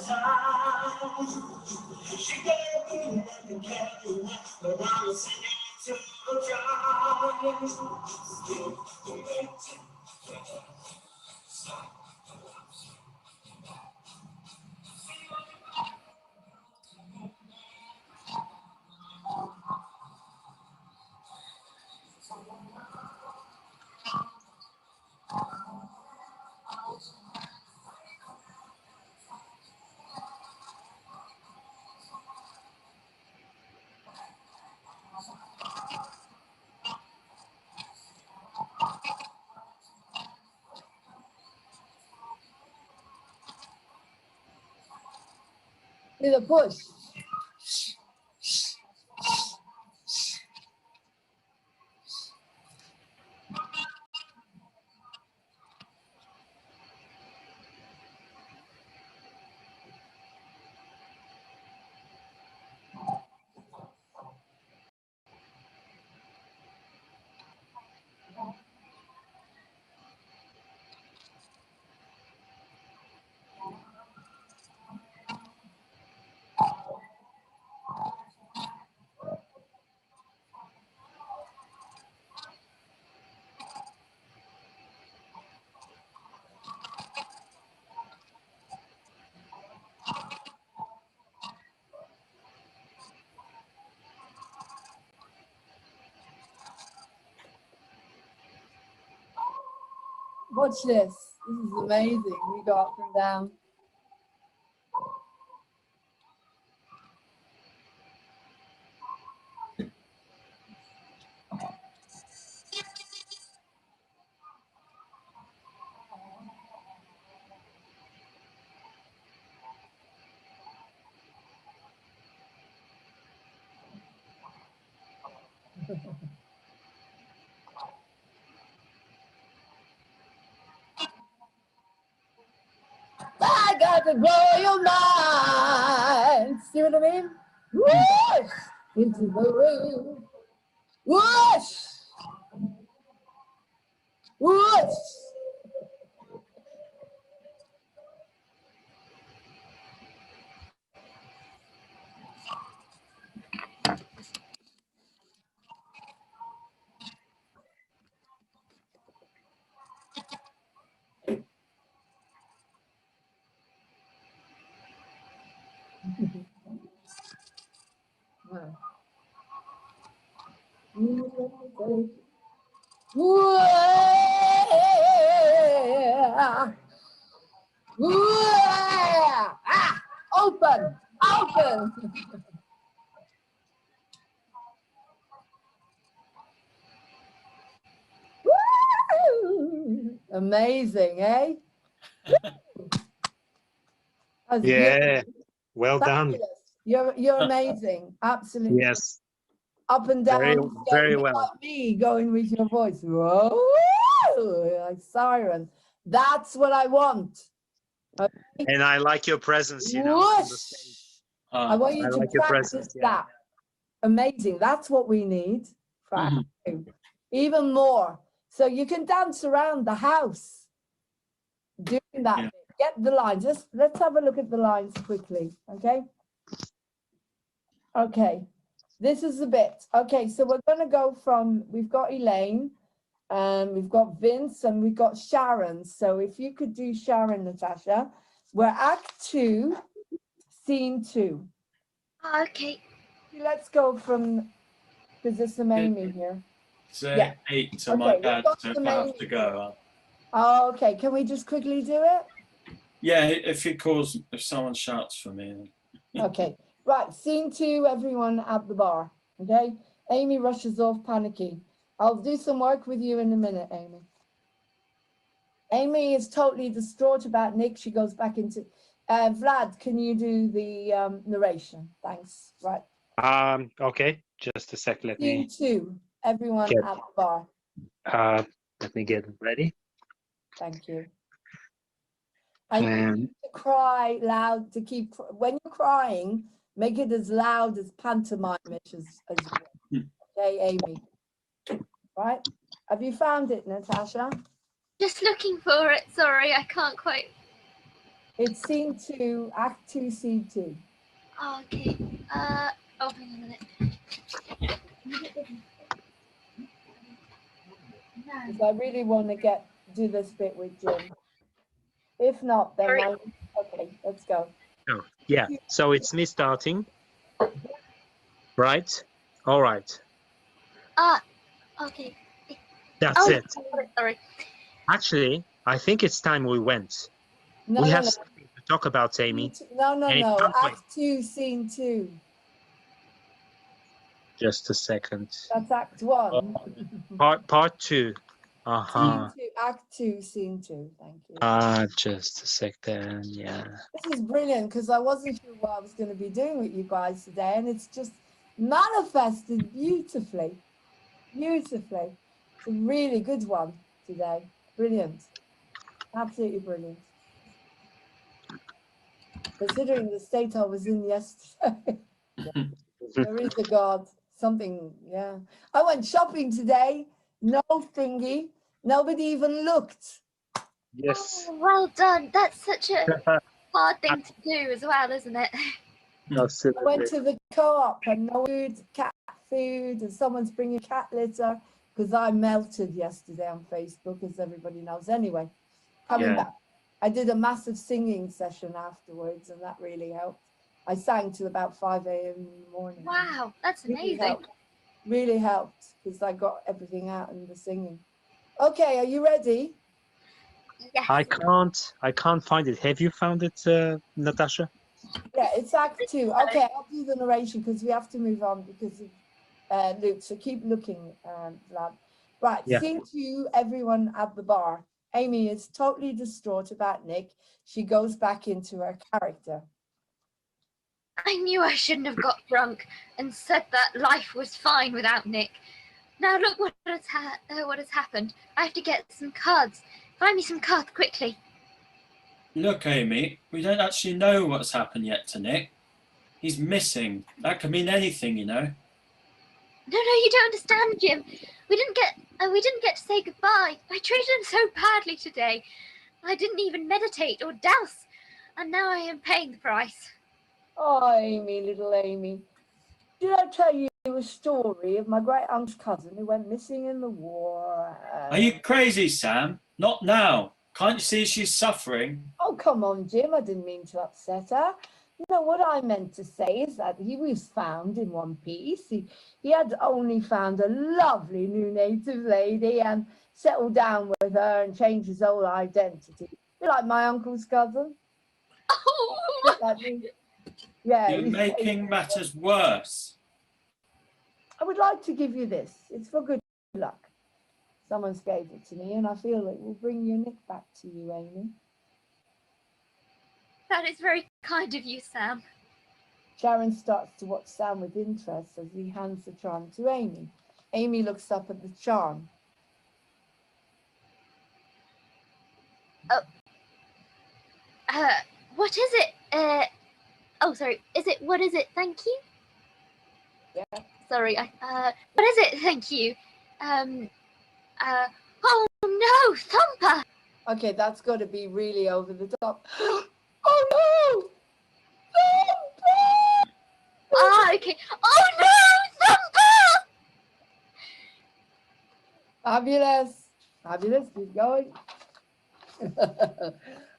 Do the push. Watch this. This is amazing. We go up and down. I got to blow your mind. See what I mean? Whoosh! Into the room. Whoosh! Whoosh! Open, open. Amazing, eh? That's Yeah, beautiful. well done. Fabulous. You're amazing. Absolutely. Yes, Up and very, down, very a bit well. like me going with your voice. Whoa, like siren. That's what I want. And I like your presence, you know, on the Whoosh. stage. I want you I to like your practice presence, yeah. that. Amazing. That's what we need. Mhm. Even more. So you can dance around the house doing that. Yeah. Bit. Get the lines. Let's have a look at the lines quickly. Okay. Okay. This is the bit. Okay, so we're going to go from, we've got Elaine, and we've got Vince, and we've got Sharon. So if you could do Sharon, Natasha. We're Act 2, Scene 2. Okay. Let's go from, because there's some Amy here. So Yeah. 8 to Okay, my we've dad got to some have Amy to here. go. Oh, okay, can we just quickly do it? Yeah, if someone shouts for me. Okay, right, Scene 2, everyone at the bar, okay? Amy rushes off panicking. I'll do some work with you in a minute, Amy. Amy is totally distraught about Nick. She goes back into, Vlad, can you do the narration? Thanks, right. Okay, just a sec. Let Scene me 2, everyone get, at the bar. let me get ready. Thank you. I need you to cry loud to keep, when you're crying, make it as loud as pantomime-ish as well. Okay, Amy. Right? Have you found it, Natasha? Just looking for it. Sorry, I can't quite. It's Scene 2, Act 2, Scene 2. Oh, okay. Oh, hang on a minute. Because I really want to do this bit with Jim. If not, then Sorry. okay, let's go. Oh, yeah, so it's me starting. Right? All right. Okay. That's Oh, it. sorry. Actually, I think it's time we went. No, We no, have no. something to talk about, Amy. No, And it no. can't wait. Act 2, Scene 2. Just a second. That's Act 1. Part 2. Scene 2, Act 2, Scene 2. Thank you. Just a second. Yeah. This is brilliant because I wasn't sure what I was going to be doing with you guys today, and it's just manifested beautifully. Beautifully. It's a really good one today. Brilliant. Absolutely brilliant. Considering the state I was in yesterday. There is a God. Something, yeah. I went shopping today. No thingy. Nobody even looked. Yes. Oh, well done. That's such a hard thing to do as well, isn't it? I Absolutely. went to the co-op and no food, cat food, and someone's bringing cat litter because I melted yesterday on Facebook, as everybody knows. Anyway, coming back, I did a massive singing session afterwards, and that really helped. I sang till about 5 a.m. in the morning. Wow, that's amazing. Really helped because I got everything out in the singing. Okay, are you ready? Yes. I can't find it. Have you found it, Natasha? Yeah, it's Act 2. Okay, I'll do the narration because we have to move on because of Luke. So keep looking, Vlad. Right, Yeah. Scene 2, everyone at the bar. Amy is totally distraught about Nick. She goes back into her character. I knew I shouldn't have got drunk and said that life was fine without Nick. Now look what has happened. I have to get some cards. Find me some cards quickly. Look, Amy, we don't actually know what's happened yet to Nick. He's missing. That could mean anything, you know. No, you don't understand, Jim. We didn't get to say goodbye. I treated him so badly today. I didn't even meditate or douse, and now I am paying the price. Oh, Amy, little Amy. Did I tell you a story of my great uncle's cousin who went missing in the war? Are you crazy, Sam? Not now. Can't you see she's suffering? Oh, come on, Jim. I didn't mean to upset her. No, what I meant to say is that he was found in one piece. He had only found a lovely new native lady and settled down with her and changed his whole identity. You're like my uncle's cousin. Oh, Bit like me. Yeah. You're making matters worse. I would like to give you this. It's for good luck. Someone's gave it to me, and I feel it will bring your nick back to you, Amy. that is very kind of you, Sam. Sharon starts to watch Sam with interest as he hands the charm to Amy. Amy looks up at the charm. What is it? Oh, sorry. Is it? What is it? Thank you. Yeah. Sorry. What is it? Thank you. Oh no, Thumper. Okay, that's got to be really over the top. Oh no! Thumper! Ah, okay. Oh no, Thumper. Fabulous. Fabulous. Keep going.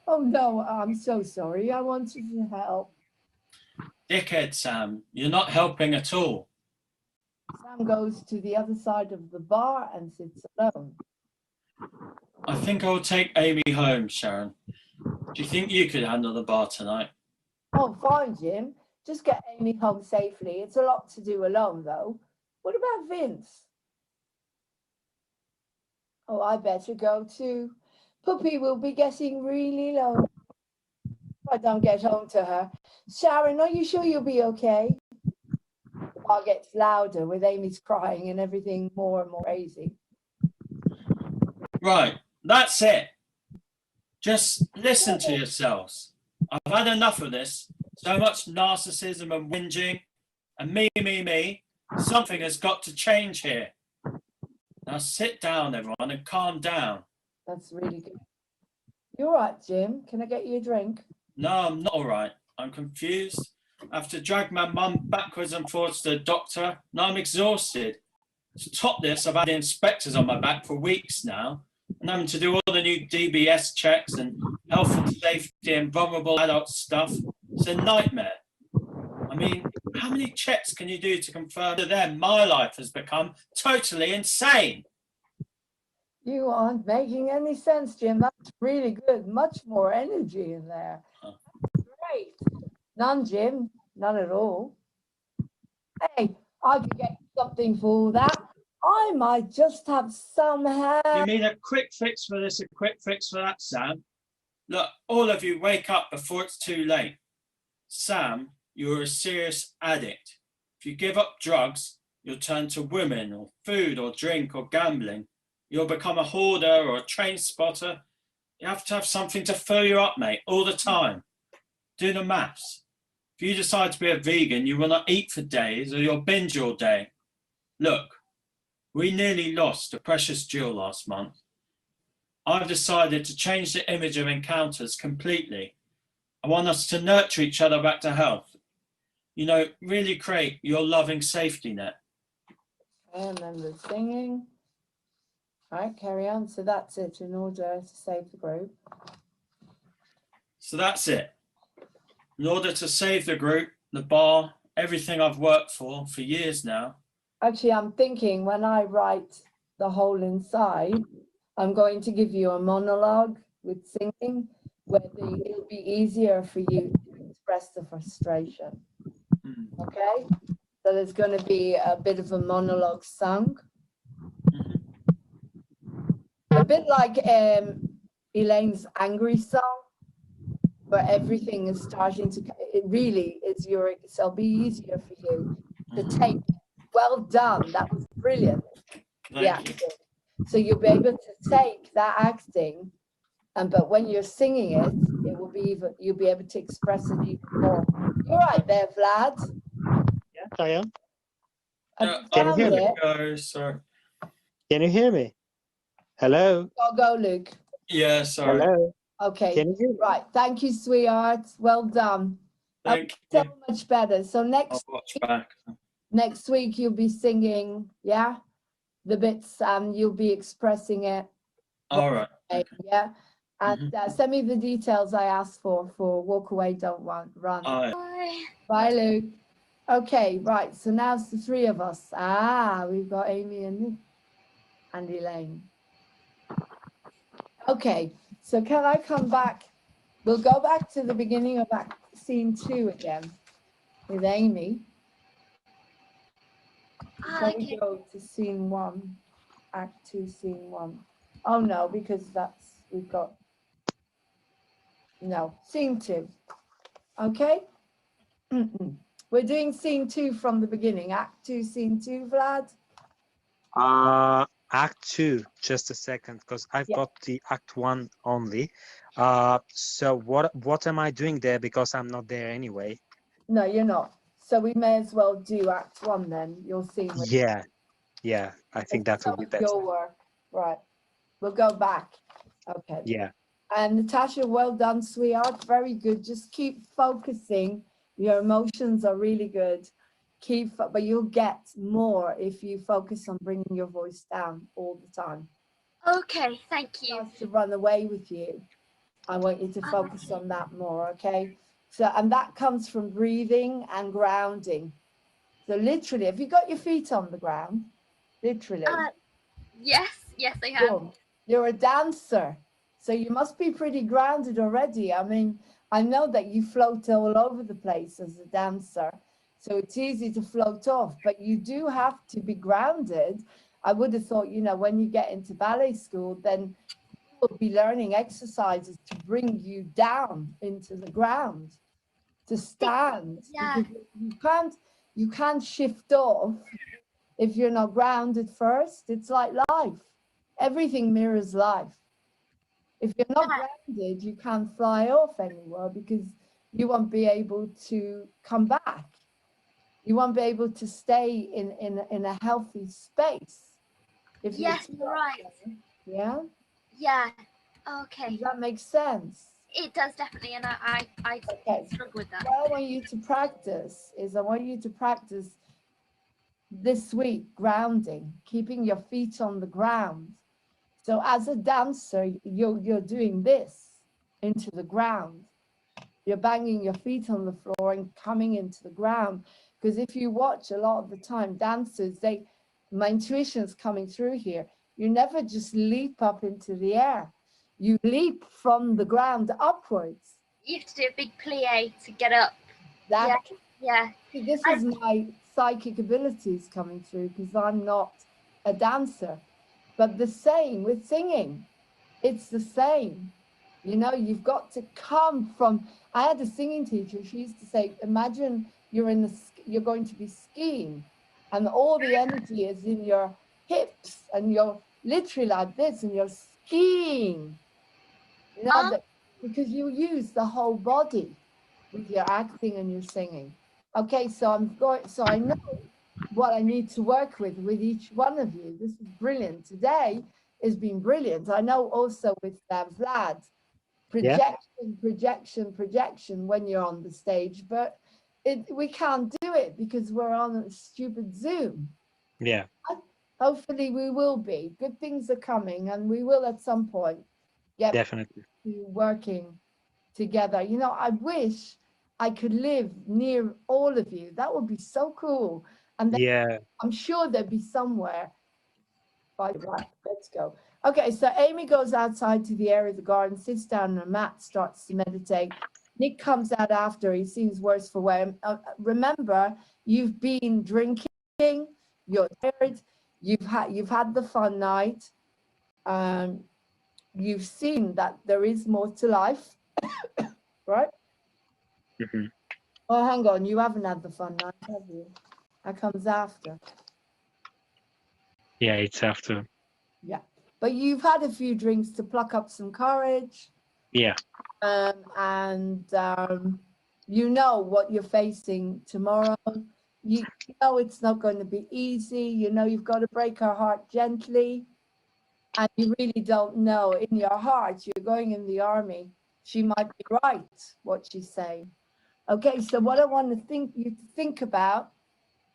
Oh no, I'm so sorry. I wanted to help. Dickhead, Sam. You're not helping at all. Sam goes to the other side of the bar and sits alone. I think I'll take Amy home, Sharon. Do you think you could handle the bar tonight? Oh, fine, Jim. Just get Amy home safely. It's a lot to do alone, though. What about Vince? Oh, I better go too. Puppy will be getting really low if I don't get home to her. Sharon, are you sure you'll be okay? The bar gets louder with Amy's crying and everything more and more crazy. Right, that's it. Just listen to yourselves. I've had enough of this. So much narcissism and whinging. And me. Something has got to change here. Now sit down, everyone, and calm down. That's really good. You all right, Jim? Can I get you a drink? No, I'm not all right. I'm confused. I have to drag my mum backwards and forwards to the doctor. Now I'm exhausted. To top this, I've had the inspectors on my back for weeks now. And having to do all the new DBS checks and health and safety and vulnerable adult stuff. It's a nightmare. I mean, how many checks can you do to confirm to them my life has become totally insane? You aren't making any sense, Jim. That's really good. Much more energy in there. Great. None, Jim. None at all. Hey, I could get something for that. I might just have some You help. mean a quick fix for this, a quick fix for that, Sam? Look, all of you wake up before it's too late. Sam, you're a serious addict. If you give up drugs, you'll turn to women or food or drink or gambling. You'll become a hoarder or a train spotter. You have to have something to fill you up, mate, all the time. Do the maths. If you decide to be a vegan, you will not eat for days or you'll binge all day. Look, we nearly lost a precious jewel last month. I've decided to change the image of encounters completely. I want us to nurture each other back to health. You know, really create your loving safety net. And then the singing. All right, carry on. So that's it in order to save the group. So that's it. In order to save the group, the bar, everything I've worked for years now. Actually, I'm thinking when I write the whole inside, I'm going to give you a monologue with singing where it'll be easier for you to express the frustration. Okay? So there's going to be a bit of a monologue sung. A bit like Elaine's angry song, where everything is starting to, it really is so it'll be easier for you to take. Well done, that was brilliant. The acting. So you'll be able to take that acting, but when you're singing it, it will be even, you'll be able to express it even more. You're right there, Vlad. Yes, I am. Can you hear me? Go, sorry. Can you hear me? Hello? Go, Luke. Yeah, sorry. Hello? Okay. Can you hear me? Right. Thank you, sweetheart. Well done. Thank So you. much better. So I'll watch back. next week you'll be singing, yeah, the bits, you'll be expressing it. All right. Yeah. And send me the details I asked for walk away, don't run. Bye. Bye. Bye, Luke. Okay, right. So now it's the three of us. We've got Amy and Elaine. Okay, so can I come back? We'll go back to the beginning of scene 2 again with Amy. Shall we Okay. go to scene 1, act 2, scene 1? Oh no, because we've got, no, scene 2. Okay? We're doing scene 2 from the beginning, act 2, scene 2, Vlad? Act 2, just a second, because I've Yeah. got the act 1 only. So what am I doing there, because I'm not there anyway? No, you're not. So we may as well do act 1 then. You'll see. Yeah, I think that would be best. Your work. Right. We'll go back. Okay. Yeah, And Natasha, well done, sweetheart. Very good. Just keep focusing. Your emotions are really good. But you'll get more if you focus on bringing your voice down all the time. Okay, thank you. To run away with you. I want you to focus on that more, okay? So, and that comes from breathing and grounding. So literally, have you got your feet on the ground? Literally. Yes, I have. Boom. You're a dancer, so you must be pretty grounded already. I mean, I know that you float all over the place as a dancer, so it's easy to float off, but you do have to be grounded. I would have thought, when you get into ballet school, then you will be learning exercises to bring you down into the ground, to stand. Yeah. Because you can't shift off if you're not grounded first. It's like life. Everything mirrors life. If you're not grounded, you can't fly off anywhere because you won't be able to come back. You won't be able to stay in a healthy space. Yes, you're right. Yeah? Yeah. Okay. Does that make sense? It does definitely, and I Okay. struggle with that. What I want you to practice is this week grounding, keeping your feet on the ground. So as a dancer, you're doing this into the ground. You're banging your feet on the floor and coming into the ground. Because if you watch a lot of the time, dancers, my intuition's coming through here. You never just leap up into the air. You leap from the ground upwards. You have to do a big plie to get up. That, Yeah. See, this is my psychic abilities coming through because I'm not a dancer. But the same with singing. It's the same. You've got to come from. I had a singing teacher. She used to say, imagine you're going to be skiing and all the energy is in your hips and you're literally like this and you're skiing. Because you use the whole body with your acting and your singing. Okay, so I know what I need to work with each one of you. This is brilliant. Today has been brilliant. I know also with Vlad, projection when you're on the stage, but we can't do it because we're on a stupid Zoom. Yeah. Hopefully we will be. Good things are coming and we will at some point get Definitely to working together. I wish I could live near all of you. That would be so cool. And then I'm sure there'd be somewhere. Right, let's go. Okay, so Amy goes outside to the area of the garden, sits down on a mat, starts to meditate. Nick comes out after. He seems worse for wear. Remember, you've been drinking. You're tired. You've had the fun night. You've seen that there is more to life, right? Mm-hmm. Oh, hang on. You haven't had the fun night, have you? That comes after. Yeah, it's after. Yeah, but you've had a few drinks to pluck up some courage. Yeah. And you know what you're facing tomorrow. You know it's not going to be easy. You've got to break her heart gently. And you really don't know in your heart, you're going in the army. She might be right, what she's saying. Okay, so what I want you to think about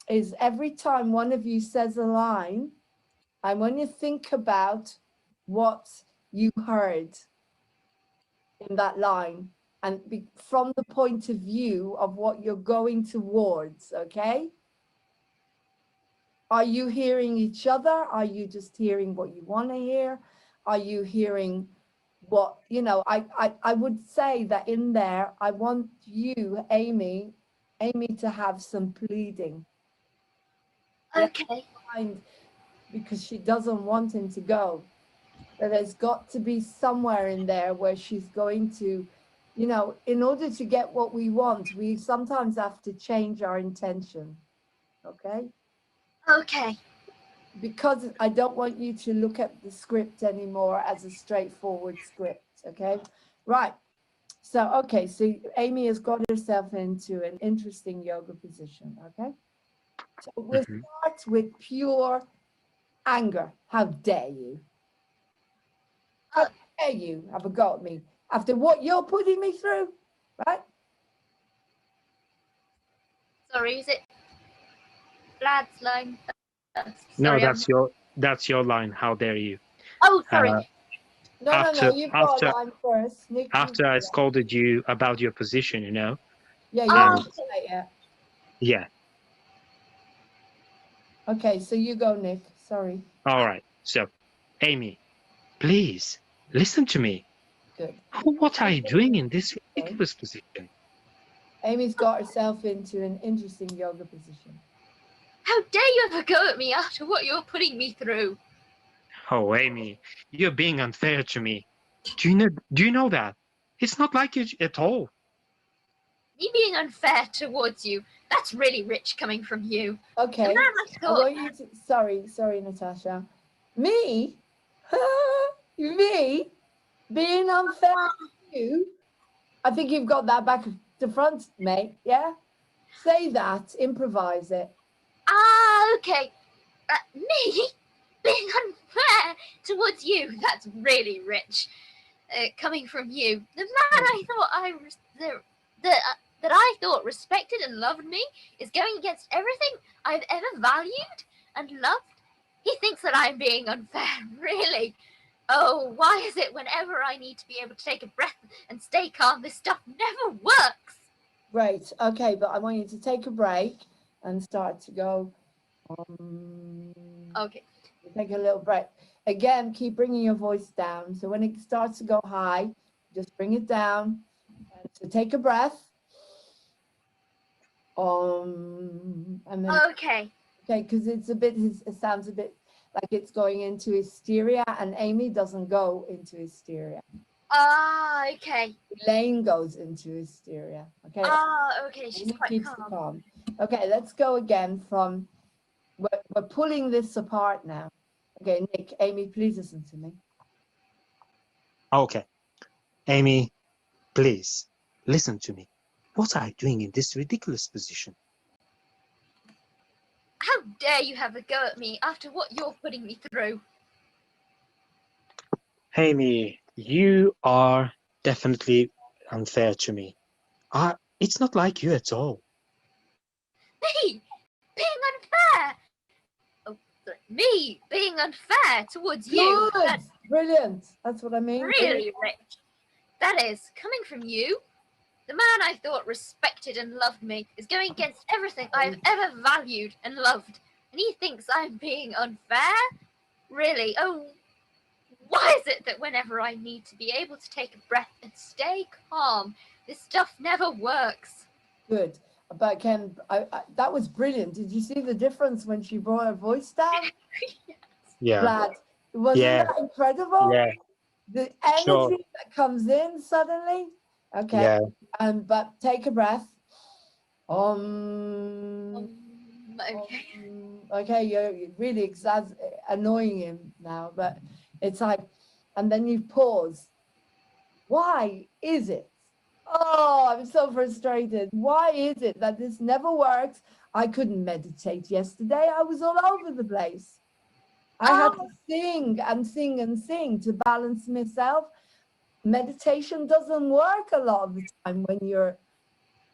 is every time one of you says a line, I want you to think about what you heard. in that line, and from the point of view of what you're going towards, okay? Are you hearing each other? Are you just hearing what you want to hear? Are you hearing what, you know, I would say that in there, I want you, Amy, to have some pleading. Okay. Because she doesn't want him to go. That there's got to be somewhere in there where she's going to, you know, in order to get what we want, we sometimes have to change our intention. Okay? Okay. Because I don't want you to look at the script anymore as a straightforward script. Okay? Right. So, okay. So Amy has got herself into an interesting yoga position. Okay? So we'll start with pure anger. How dare you? How dare you have a go at me after what you're putting me through, right? Sorry, is it Vlad's line? No, Sorry, that's your line. How dare you? Oh, sorry. No, you've got a line first. Nick, After I scolded you about your position, you know. Yeah, you Oh, haven't said it yet. Yeah. Okay, so you go, Nick. Sorry. All right. So, Amy, please listen to me. Good. What are you doing in this ridiculous position? Amy's got herself into an interesting yoga position. how dare you ever go at me after what you're putting me through? Oh, Amy, you're being unfair to me. Do you know that? It's not like you at all. Me being unfair towards you, that's really rich coming from you. Okay. The man I I thought, want you to, sorry, Natasha. Me? Me? Being unfair to you? I think you've got that back to front, mate. Yeah? Say that, improvise it. okay. Me being unfair towards you, that's really rich. Coming from you. The man I thought that I thought respected and loved me is going against everything I've ever valued and loved. He thinks that I'm being unfair, really. Oh, why is it whenever I need to be able to take a breath and stay calm, this stuff never works? Great. Okay, but I want you to take a break and start to go. Okay. Take a little break. Again, keep bringing your voice down. So when it starts to go high, just bring it down. So take a breath. And then Okay. okay, because it sounds a bit like it's going into hysteria, and Amy doesn't go into hysteria. Okay. Elaine goes into hysteria. Okay. Okay. She's Amy quite keeps calm. calm. Okay, let's go again from we're pulling this apart now. Okay, Nick, Amy, please listen to me. Okay. Amy, please listen to me. What are you doing in this ridiculous position? How dare you have a go at me after what you're putting me through? Amy, you are definitely unfair to me. It's not like you at all. Me being unfair. Oh, sorry. Me being unfair towards you. Good, That's brilliant. That's what I mean. really rich. That is coming from you. The man I thought respected and loved me is going against everything I've ever valued and loved, and he thinks I'm being unfair? Really? Oh, why is it that whenever I need to be able to take a breath and stay calm, this stuff never works? Good. But Ken, that was brilliant. Did you see the difference when she brought her voice down? Yeah. Vlad, wasn't that incredible? Yeah. The energy Sure. that comes in suddenly. Okay. Yeah. But take a breath. Okay. Okay, you're really annoying him now, but it's like, and then you pause. Why is it? Oh, I'm so frustrated. Why is it that this never works? I couldn't meditate yesterday. I was all over the place. I had to sing and sing and sing to balance myself. Meditation doesn't work a lot of the time when you're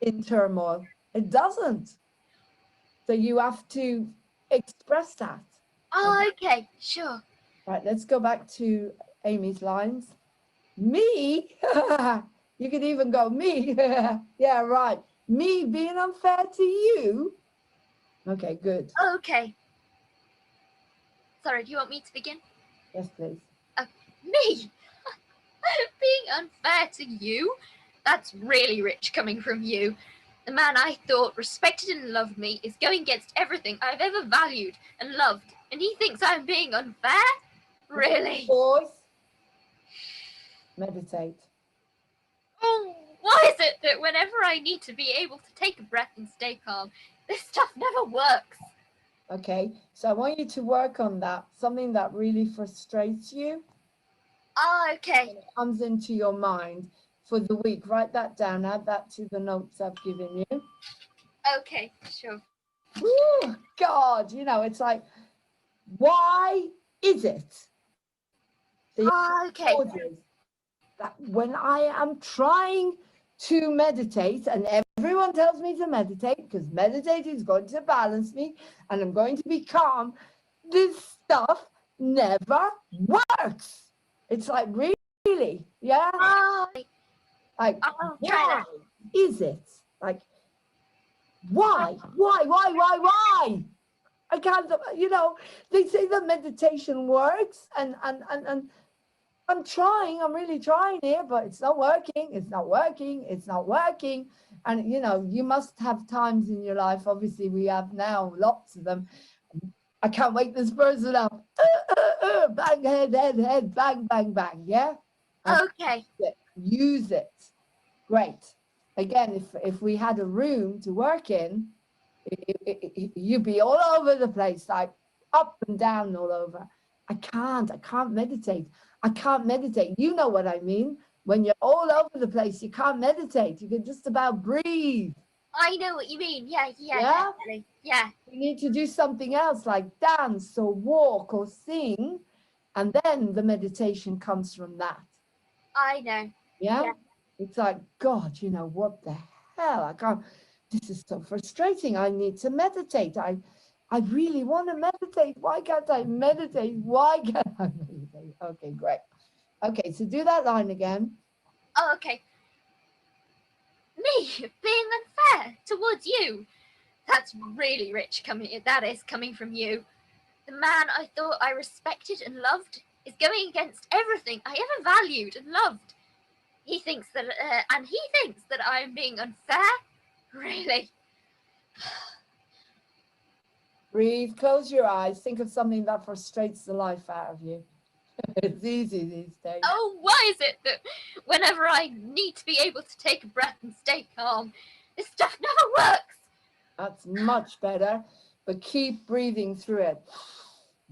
in turmoil. It doesn't. So you have to express that. Okay, sure. Right, let's go back to Amy's lines. Me? You could even go me. Yeah, right. Me being unfair to you? Okay, good. Okay. Sorry, do you want me to begin? Yes, please. Me? Being unfair to you? That's really rich coming from you. The man I thought respected and loved me is going against everything I've ever valued and loved, and he thinks I'm being unfair? Really? Pause. Meditate. Oh, why is it that whenever I need to be able to take a breath and stay calm, this stuff never works? Okay, so I want you to work on that. Something that really frustrates you. Okay. When it comes into your mind for the week, write that down, add that to the notes I've given you. Okay, sure. Ooh, God, you know, it's like, why is it? Okay. That when I am trying to meditate, and everyone tells me to meditate because meditating is going to balance me and I'm going to be calm, this stuff never works. It's like, really? Yeah? Like, I'll try why that. is it? Like, why? I can't, you know, they say that meditation works and I'm really trying here, but it's not working. And, you know, you must have times in your life. Obviously, we have now lots of them. I can't wake this person up. Bang, head, bang, bang, bang. Yeah? Okay. Use it. Great. Again, if we had a room to work in, you'd be all over the place, like up and down all over. I can't meditate. You know what I mean? When you're all over the place, you can't meditate. You can just about breathe. I know what you mean. Yeah, Yeah? definitely. Yeah. You need to do something else like dance or walk or sing. And then the meditation comes from that. I know. Yeah? Yeah. It's like, God, you know, what the hell? I can't, this is so frustrating. I need to meditate. I really want to meditate. Why can't I meditate? Okay, great. Okay, so do that line again. Oh, okay. Me being unfair towards you. That's really rich that is coming from you. The man I thought I respected and loved is going against everything I ever valued and loved. He thinks that I am being unfair. Really? Breathe, close your eyes, think of something that frustrates the life out of you. It's easy these days. Oh, why is it that whenever I need to be able to take a breath and stay calm, this stuff never works? That's much better, but keep breathing through it.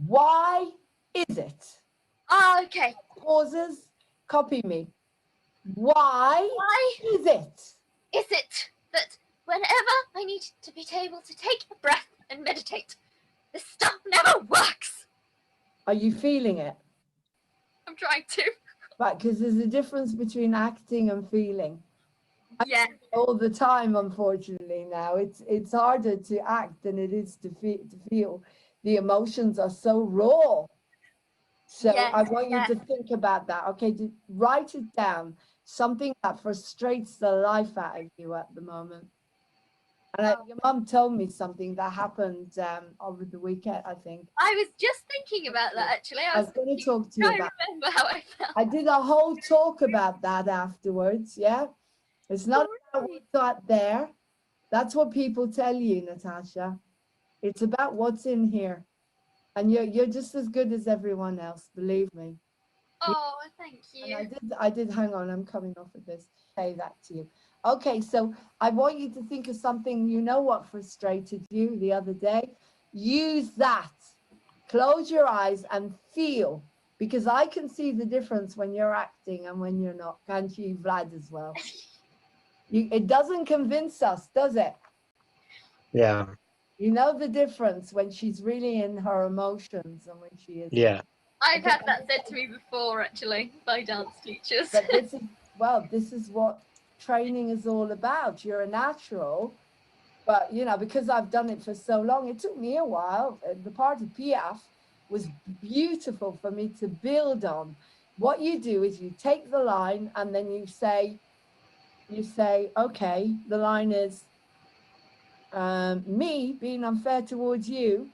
Why is it? Okay. Pauses, copy me. Why is it? Is it that whenever I need to be able to take a breath and meditate, this stuff never works? Are you feeling it? I'm trying to. Right, because there's a difference between acting and feeling. Yeah. All the time, unfortunately, now it's harder to act than it is to feel. The emotions are so raw. So Yes, I want you to think about that. Okay, write it down. Something that frustrates the life out of you at the moment. And your mum told me something that happened over the weekend, I think. I was just thinking about that, actually. I was going to talk to you about. I remember how I felt. I did a whole talk about that afterwards. Yeah, it's not about what's out there. That's what people tell you, Natasha. It's about what's in here, and you're just as good as everyone else. Believe me. Oh, thank you. And I did. Hang on, I'm coming off of this. Say that to you. Okay, so I want you to think of something. You know what frustrated you the other day? Use that. Close your eyes and feel, because I can see the difference when you're acting and when you're not. Can't you, Vlad, as well? It doesn't convince us, does it? Yeah. You know the difference when she's really in her emotions and when she is. Yeah. I've had that said to me before, actually, by dance teachers. But this is what training is all about. You're a natural, but you know, because I've done it for so long, it took me a while. The part of Piaf was beautiful for me to build on, what you do is you take the line and then you say, okay, the line is me being unfair towards you.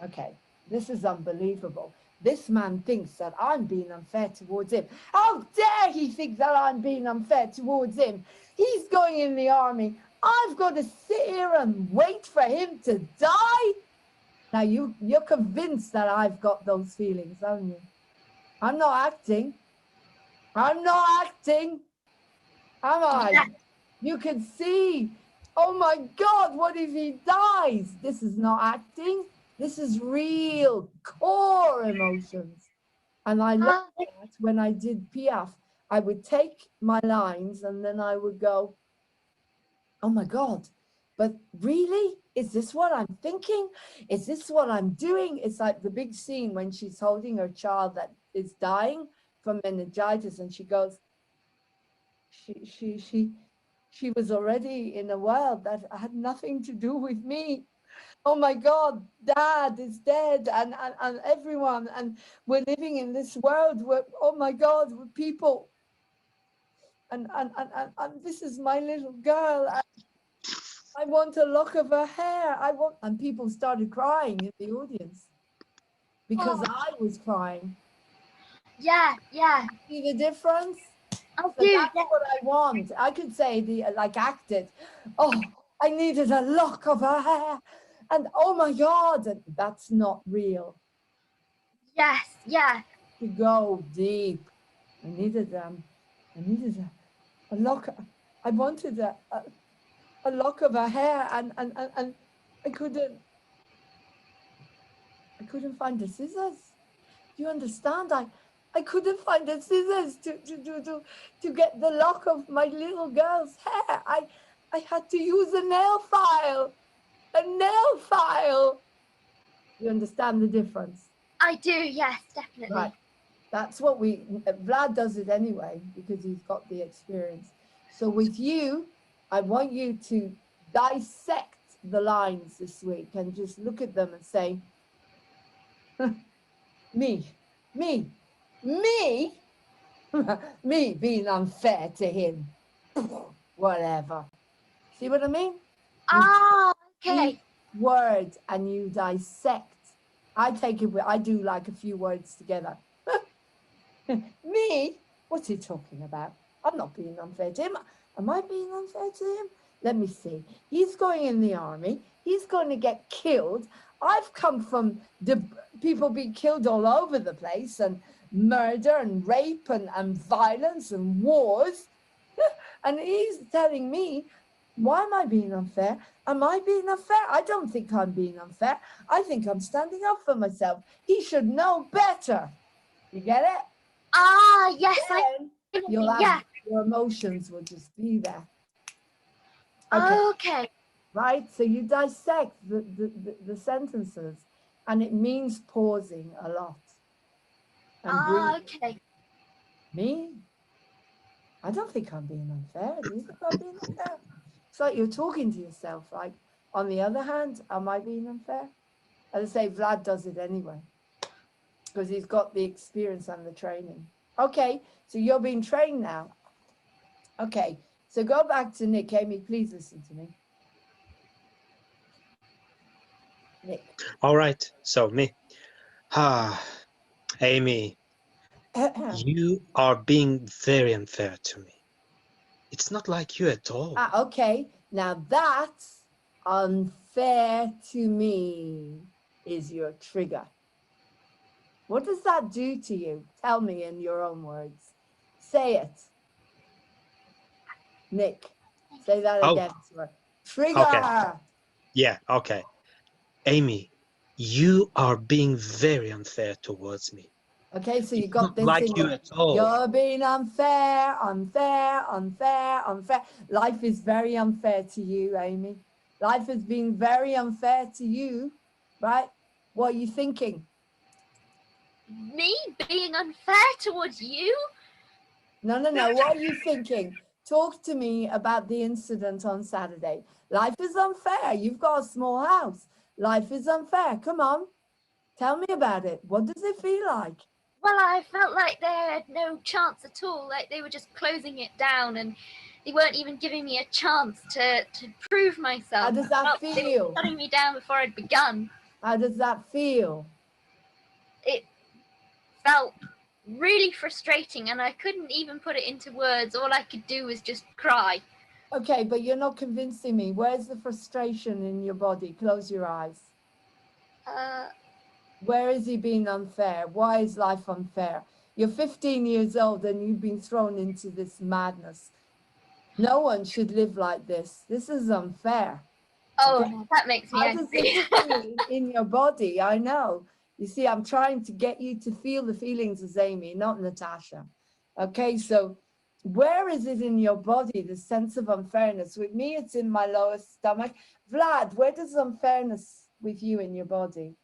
Okay, this is unbelievable. This man thinks that I'm being unfair towards him. How dare he think that I'm being unfair towards him? He's going in the army. I've got to sit here and wait for him to die? Now, you're convinced that I've got those feelings, aren't you? I'm not acting. I'm not acting. Am I? Yeah. You can see. Oh my God, what if he dies? This is not acting. This is real core emotions. And I love that when I did Piaf, I would take my lines and then I would go, oh my God, but really? Is this what I'm thinking? Is this what I'm doing? It's like the big scene when she's holding her child that is dying from meningitis and she goes, she was already in a world that had nothing to do with me. Oh my God, Dad is dead and everyone, and we're living in this world where, oh my God, with people, and this is my little girl. I want a lock of her hair. And people started crying in the audience because I was crying. Yeah, yeah. See the difference? I So do. that's Yeah. what I want. I could say act it. Oh, I needed a lock of her hair. And oh my God, that's not real. Yes, yeah. To go deep. I needed a lock. I wanted a lock of her hair and I couldn't find the scissors. Do you understand? I couldn't find the scissors to get the lock of my little girl's hair. I had to use a nail file. A nail file. You understand the difference? I do. Yes, definitely. Right. That's what Vlad does it anyway because he's got the experience. So with you, I want you to dissect the lines this week and just look at them and say, me, me, me, me being unfair to him. Whatever. See what I mean? Ah, okay. Each word and you dissect. I do like a few words together. Me? What's he talking about? I'm not being unfair to him. Am I being unfair to him? Let me see. He's going in the army. He's going to get killed. I've come from people being killed all over the place and murder and rape and violence and wars. And he's telling me, why am I being unfair? Am I being unfair? I don't think I'm being unfair. I think I'm standing up for myself. He should know better. You get it? Ah, yes. Then you'll have your emotions will just be there. Okay. Right? So you dissect the sentences and it means pausing a lot. And breathing. Okay. Me? I don't think I'm being unfair. Do you think I'm being unfair? It's like you're talking to yourself. Like, on the other hand, am I being unfair? As I say, Vlad does it anyway because he's got the experience and the training. Okay, so you're being trained now. Okay, so go back to Nick. Amy, please listen to me. Nick. All right. So me. Amy, you are being very unfair to me. It's not like you at all. Okay, now that's unfair to me is your trigger. What does that do to you? Tell me in your own words. Say it. Nick, say that again. Trigger. Okay. Yeah, okay. Amy, you are being very unfair towards me. Okay, so you It's got not this like in you at all. You're being unfair, unfair, unfair, unfair. Life is very unfair to you, Amy. Life has been very unfair to you, right? What are you thinking? Me being unfair towards you? No. What are you thinking? Talk to me about the incident on Saturday. Life is unfair. You've got a small house. Life is unfair. Come on. Tell me about it. What does it feel like? Well, I felt like they had no chance at all. Like they were just closing it down, and they weren't even giving me a chance to prove myself. How does I that felt they were feel? shutting me down before I'd begun. How does that feel? It felt really frustrating, and I couldn't even put it into words. All I could do was just cry. Okay, but you're not convincing me. Where's the frustration in your body? Close your eyes. Where is he being unfair? Why is life unfair? You're 15 years old and you've been thrown into this madness. No one should live like this. This is unfair. Oh, Okay? that makes me How does angry. it feel in your body? I know. You see, I'm trying to get you to feel the feelings as Amy, not Natasha. Okay, so where is it in your body, the sense of unfairness? With me, it's in my lower stomach. Vlad, where does unfairness with you in your body?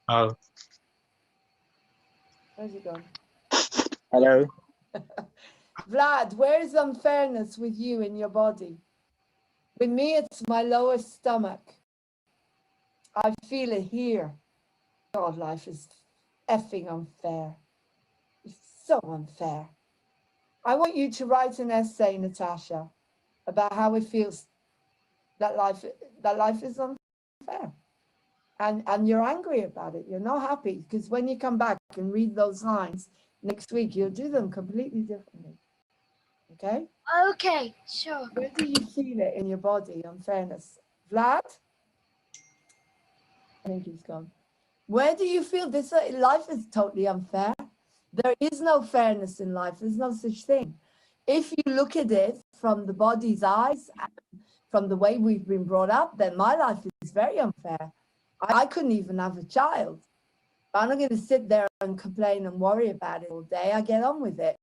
Oh, Where's it gone? hello. Vlad, where is unfairness with you in your body? With me, it's my lower stomach. I feel it here. God, life is effing unfair. It's so unfair. I want you to write an essay, Natasha, about how it feels that life is unfair. And you're angry about it. You're not happy because when you come back and read those lines next week, you'll do them completely differently. Okay? Okay, sure. Where do you feel it in your body, unfairness? Vlad? I think he's gone. Where do you feel this? Life is totally unfair. There is no fairness in life. There's no such thing. If you look at it from the body's eyes, from the way we've been brought up, then my life is very unfair. I couldn't even have a child. I'm not going to sit there and complain and worry about it all day. I get on with it.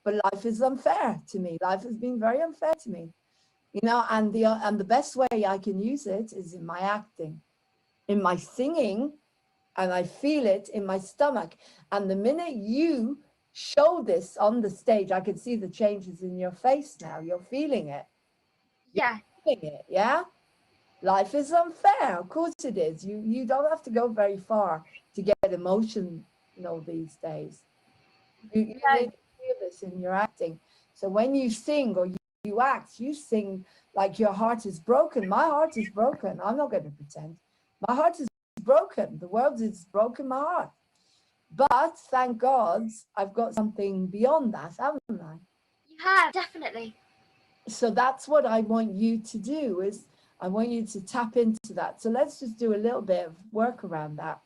But life is unfair to me. Life has been very unfair to me. You know, and the best way I can use it is in my acting, in my singing, and I feel it in my stomach. And the minute you show this on the stage, I can see the changes in your face now. You're feeling it. Yeah. Feeling it, yeah? Life is unfair. Of course it is. You don't have to go very far to get emotion, these days. You need to feel this in your acting. So when you sing or you act, you sing like your heart is broken. My heart is broken. I'm not going to pretend. My heart is broken. The world has broken my heart. But thank God, I've got something beyond that, haven't I? You have, definitely. So that's what I want you to do, is I want you to tap into that. So let's just do a little bit of work around that.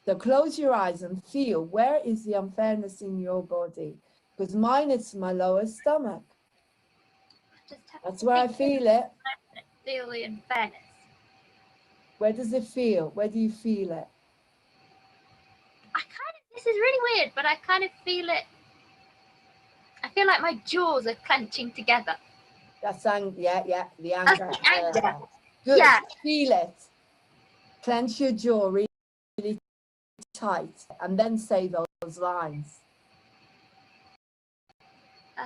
So close your eyes and feel, where is the unfairness in your body? Because mine is my lower stomach. Just have That's to where I think feel it. feel the unfairness. Where does it feel? Where do you feel it? This is really weird, but I kind of feel it. I feel like my jaws are clenching together. That's the anger. That's the anger. Good. Yeah. Feel it. Clench your jaw really, really tight, and then say those lines.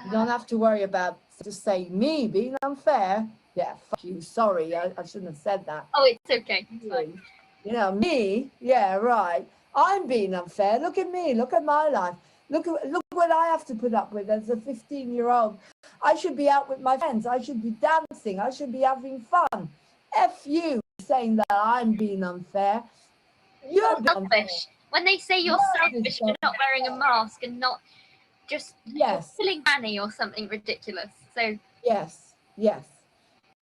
You don't have to worry about, just say, me being unfair. Yeah, fuck you. Sorry, I shouldn't have said that. Oh, it's okay. It's fine. You know, me, yeah, right. I'm being unfair. Look at me. Look at my life. Look what I have to put up with as a 15-year-old. I should be out with my friends. I should be dancing. I should be having fun. F you saying that I'm being unfair. You're being selfish. unfair. When they say you're selfish for not wearing a mask and not just killing Annie or something ridiculous. So yes.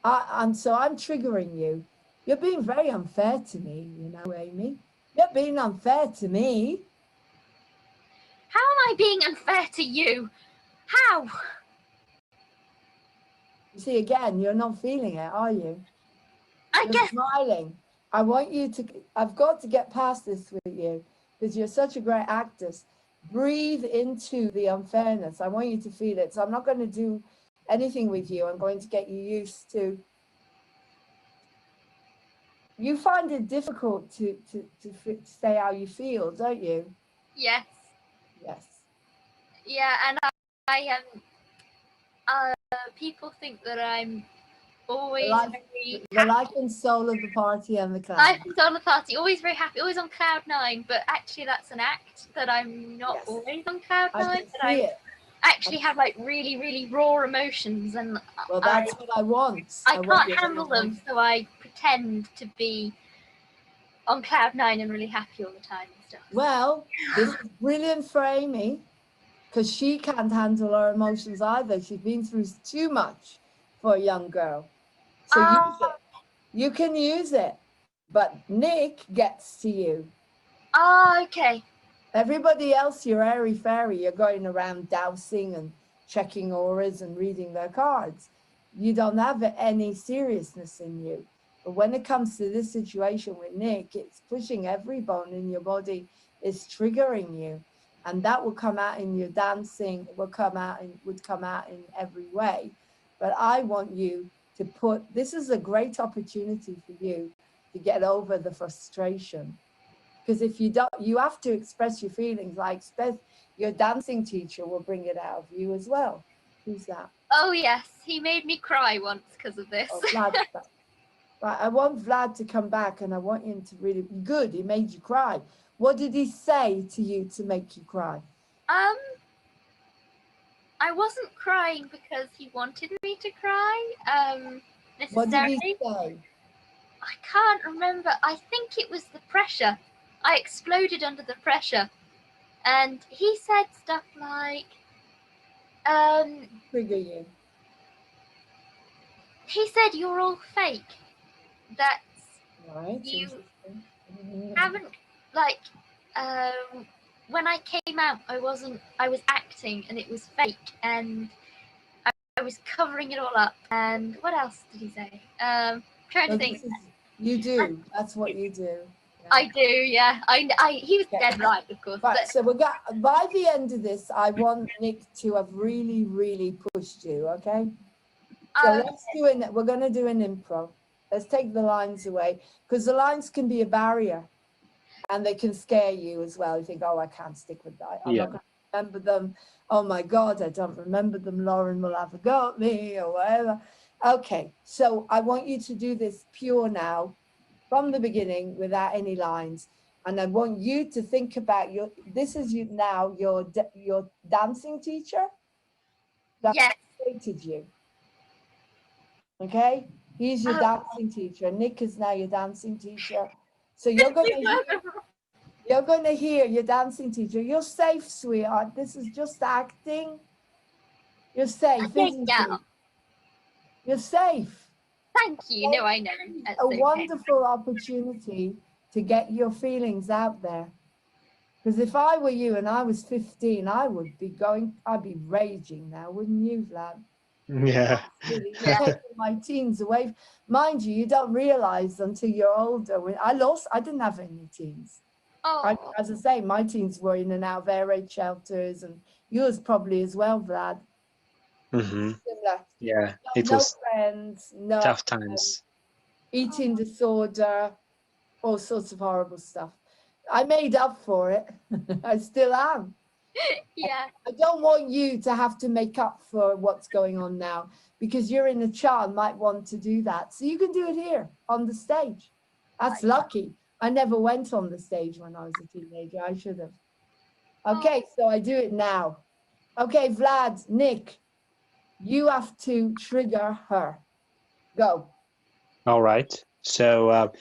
And so I'm triggering you. You're being very unfair to me, Amy. You're being unfair to me. How am I being unfair to you? How? You see, again, you're not feeling it, are you? You're guess smiling. I want you to, I've got to get past this with you because you're such a great actress. Breathe into the unfairness. I want you to feel it. So I'm not going to do anything with you. I'm going to get you used to. You find it difficult to say how you feel, don't you? Yes. Yes. Yeah, and I people think that I'm Always life, very the happy. life and soul of the party and the clown. Life is on the party, always very happy, always on cloud nine. But actually, that's an act that I'm not Yes. always on cloud I nine. can But see I it. actually have like really, really raw emotions, and Well, that's what I want. I want can't you to handle know. them, so I pretend to be on cloud nine and really happy all the time and stuff. Well, this is brilliant for Amy, because she can't handle her emotions either. She's been through too much for a young girl. So use it. You can use it. But Nick gets to you. Okay. Everybody else, you're airy fairy. You're going around dowsing and checking auras and reading their cards. You don't have any seriousness in you. But when it comes to this situation with Nick, it's pushing every bone in your body. It's triggering you. And that will come out in your dancing. It would come out in every way. But I want you to put, this is a great opportunity for you to get over the frustration. Because if you don't, you have to express your feelings. I expect your dancing teacher will bring it out of you as well. Who's that? Oh yes, he made me cry once because of this. Oh, Vlad. Right, I want Vlad to come back, and I want him to really be good. He made you cry. What did he say to you to make you cry? I wasn't crying because he wanted me to cry. Necessarily. What did he say? I can't remember. I think it was the pressure. I exploded under the pressure. And he said stuff like, Trigger you. he said, "You're all fake. That Right. you Interesting. haven't, like, when I came out, I was acting and it was fake and I was covering it all up." And what else did he say? Trying to think. You do. That's what you do. Yeah. I do, yeah. He was dead right, of course. Right, But so by the end of this, I want Nick to have really, really pushed you, okay? So we're going to do an improv. Let's take the lines away, because the lines can be a barrier and they can scare you as well. You think, oh, I can't stick with that. I'm not going to remember them. Oh my God, I don't remember them. Lauren will have a go at me or whatever. Okay, so I want you to do this pure now, from the beginning, without any lines. And I want you to think about your dancing teacher that created you. Okay? He's your dancing teacher. Nick is now your dancing teacher. So you're going to hear your dancing teacher. You're safe, sweetheart. This is just acting. You're safe, isn't you? You're safe. Thank you. No, I know. That's A wonderful opportunity to get your feelings out there. Because if I were you and I was 15, I'd be raging now, wouldn't you, Vlad? Yeah. You're taking my teens away. Mind you, you don't realize until you're older. I didn't have any teens. As I say, my teens were in and out of air raid shelters, and yours probably as well, Vlad. Mm-hmm. Similar. Yeah, it no was friends, no tough times. Eating disorder, all sorts of horrible stuff. I made up for it. I still am. Yeah. I don't want you to have to make up for what's going on now, because your inner child might want to do that. So you can do it here on the stage. That's lucky. I never went on the stage when I was a teenager. I should have. Okay, so I do it now. Okay, Vlad, Nick, you have to trigger her. Go. All right. So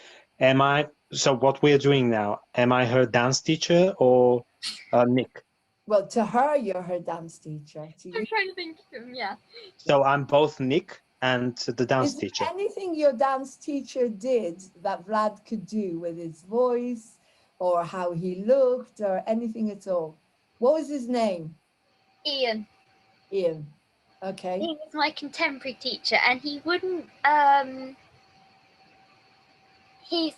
so what we're doing now, am I her dance teacher or Nick? Well, to her, you're her dance teacher. I'm trying to think of him, yeah. So I'm both Nick and the dance Is teacher. there anything your dance teacher did that Vlad could do with his voice or how he looked or anything at all? What was his name? Ian. Ian. Okay. He was my contemporary teacher, and he wouldn't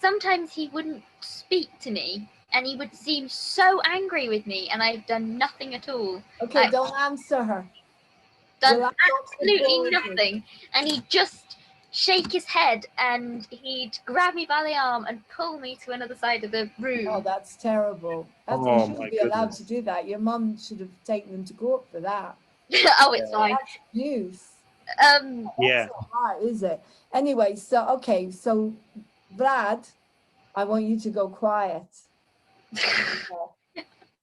sometimes he wouldn't speak to me, and he would seem so angry with me, and I've done nothing at all. Okay, don't answer her. Done absolutely nothing, and he'd just shake his head, and he'd grab me by the arm and pull me to another side of the room. Oh, that's terrible. You shouldn't be allowed to do that. Your mum should have taken them to court for that. Oh, it's fine. That's abuse. Yeah. That's not right, is it? Anyway, so okay, so Vlad, I want you to go quiet.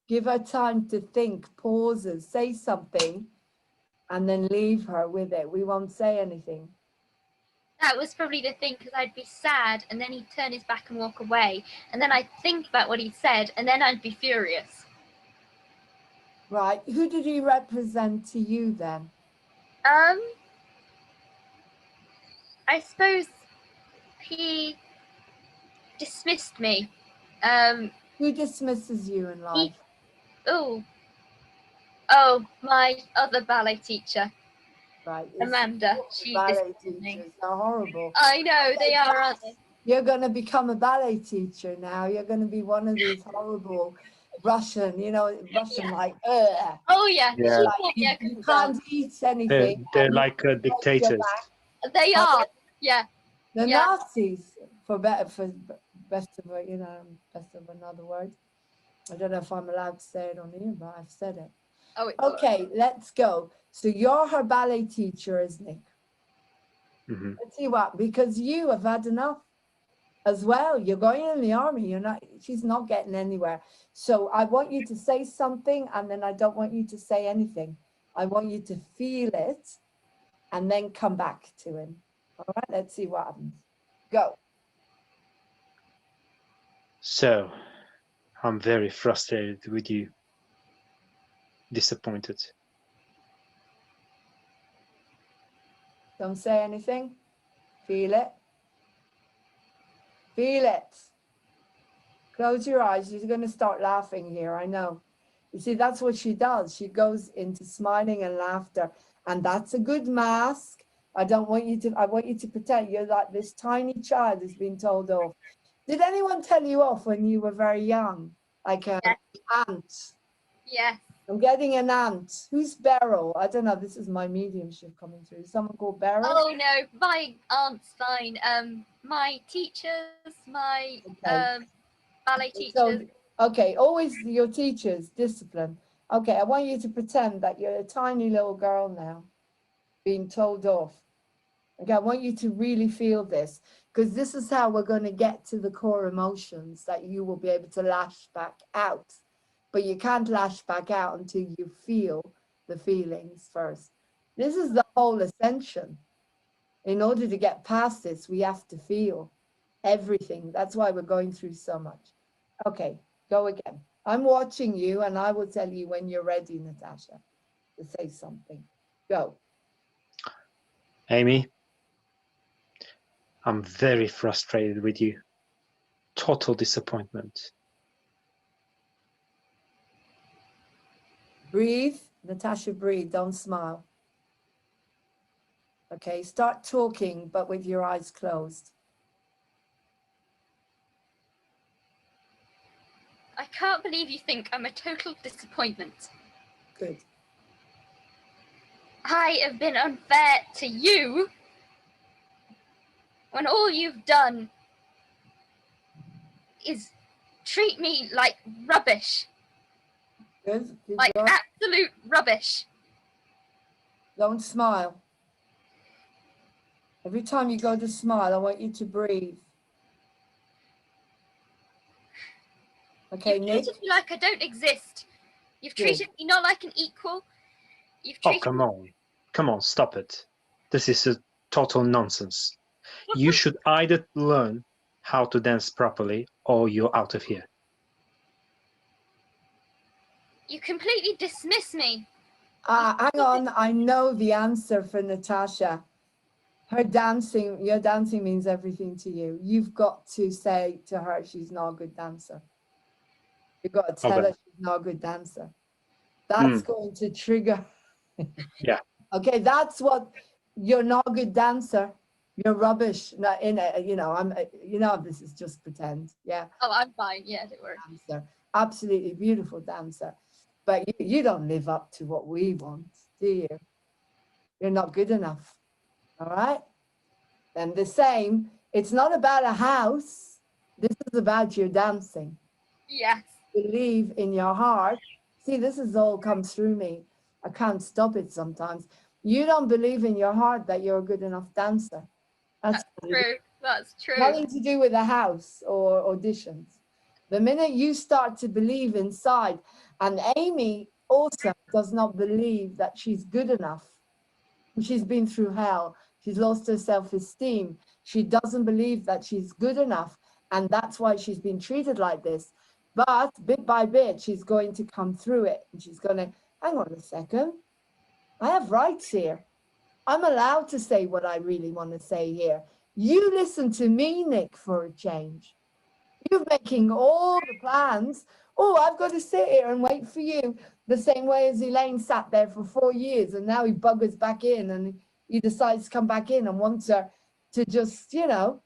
Give her time to think, pauses, say something, and then leave her with it. We won't say anything. That was probably the thing, because I'd be sad and then he'd turn his back and walk away, and then I'd think about what he said and then I'd be furious. Right. Who did he represent to you then? I suppose he dismissed me. Who dismisses you in life? Oh, my other ballet teacher, Right. Amanda. She Ballet dismissed me. teachers are horrible. I know, they are, aren't they? You're going to become a ballet teacher now. You're going to be one of these horrible Russian, Russian like, ugh. Oh yeah, Yeah. she Like, taught me I you couldn't can't dance. eat anything. They're and you like break your dictators. back. They are, yeah. The Yeah. Nazis, for best of another word. I don't know if I'm allowed to say it on here, but I've said it. Oh, it's Okay, let's go. So you're her ballet teacher, isn't it? Hmm. Let's see what, because you have had enough as well. You're going in the army. She's not getting anywhere. So I want you to say something, and then I don't want you to say anything. I want you to feel it and then come back to him. All right, let's see what happens. Go. So, I'm very frustrated with you. Disappointed. Don't say anything. Feel it. Feel it. Close your eyes. You're going to start laughing here. I know. You see, that's what she does. She goes into smiling and laughter. And that's a good mask. I want you to pretend you're like this tiny child who's been told off. Did anyone tell you off when you were very young? Like an ant? Yeah. I'm getting an ant. Who's Beryl? I don't know. This is my mediumship coming through. Is someone called Beryl? Oh no, my aunt's fine. My teachers, my Okay. ballet teachers. So, okay, always your teachers, discipline. Okay, I want you to pretend that you're a tiny little girl now, being told off. Okay, I want you to really feel this, because this is how we're going to get to the core emotions that you will be able to lash back out. But you can't lash back out until you feel the feelings first. This is the whole ascension. In order to get past this, we have to feel everything. That's why we're going through so much. Okay, go again. I'm watching you, and I will tell you when you're ready, Natasha, to say something. Go. Amy, I'm very frustrated with you. Total disappointment. Breathe. Natasha, breathe. Don't smile. Okay, start talking, but with your eyes closed. I can't believe you think I'm a total disappointment. Good. I have been unfair to you when all you've done is treat me like rubbish. Good. Good Like job. absolute rubbish. Don't smile. Every time you go to smile, I want you to breathe. Okay, You've Nick. treated me like I don't exist. You've Good. treated me not like an equal. You've Oh, treated come on. Come on, stop it. This is a total nonsense. You should either learn how to dance properly or you're out of here. You completely dismiss me. Hang on. I know the answer for Natasha. Her dancing, your dancing means everything to you. You've got to say to her she's not a good dancer. You've got to tell Okay. her she's not a good dancer. That's going to trigger. Yeah. Okay, that's what, you're not a good dancer. You're rubbish. Not in a, this is just pretend. Yeah. Oh, I'm fine. Yeah, don't worry. Dancer. Absolutely beautiful dancer. But you don't live up to what we want, do you? You're not good enough. All right? And the same, it's not about a house. This is about your dancing. Yes. Believe in your heart. See, this is all comes through me. I can't stop it sometimes. You don't believe in your heart that you're a good enough dancer. That's true. That's true. Nothing to do with the house or auditions. The minute you start to believe inside, and Amy also does not believe that she's good enough. She's been through hell. She's lost her self-esteem. She doesn't believe that she's good enough. And that's why she's been treated like this. But bit by bit, she's going to come through it. And she's going to, hang on a second. I have rights here. I'm allowed to say what I really want to say here. You listen to me, Nick, for a change. You're making all the plans. Oh, I've got to sit here and wait for you. The same way as Elaine sat there for 4 years and now he buggers back in and he decides to come back in and wants her to just, you know,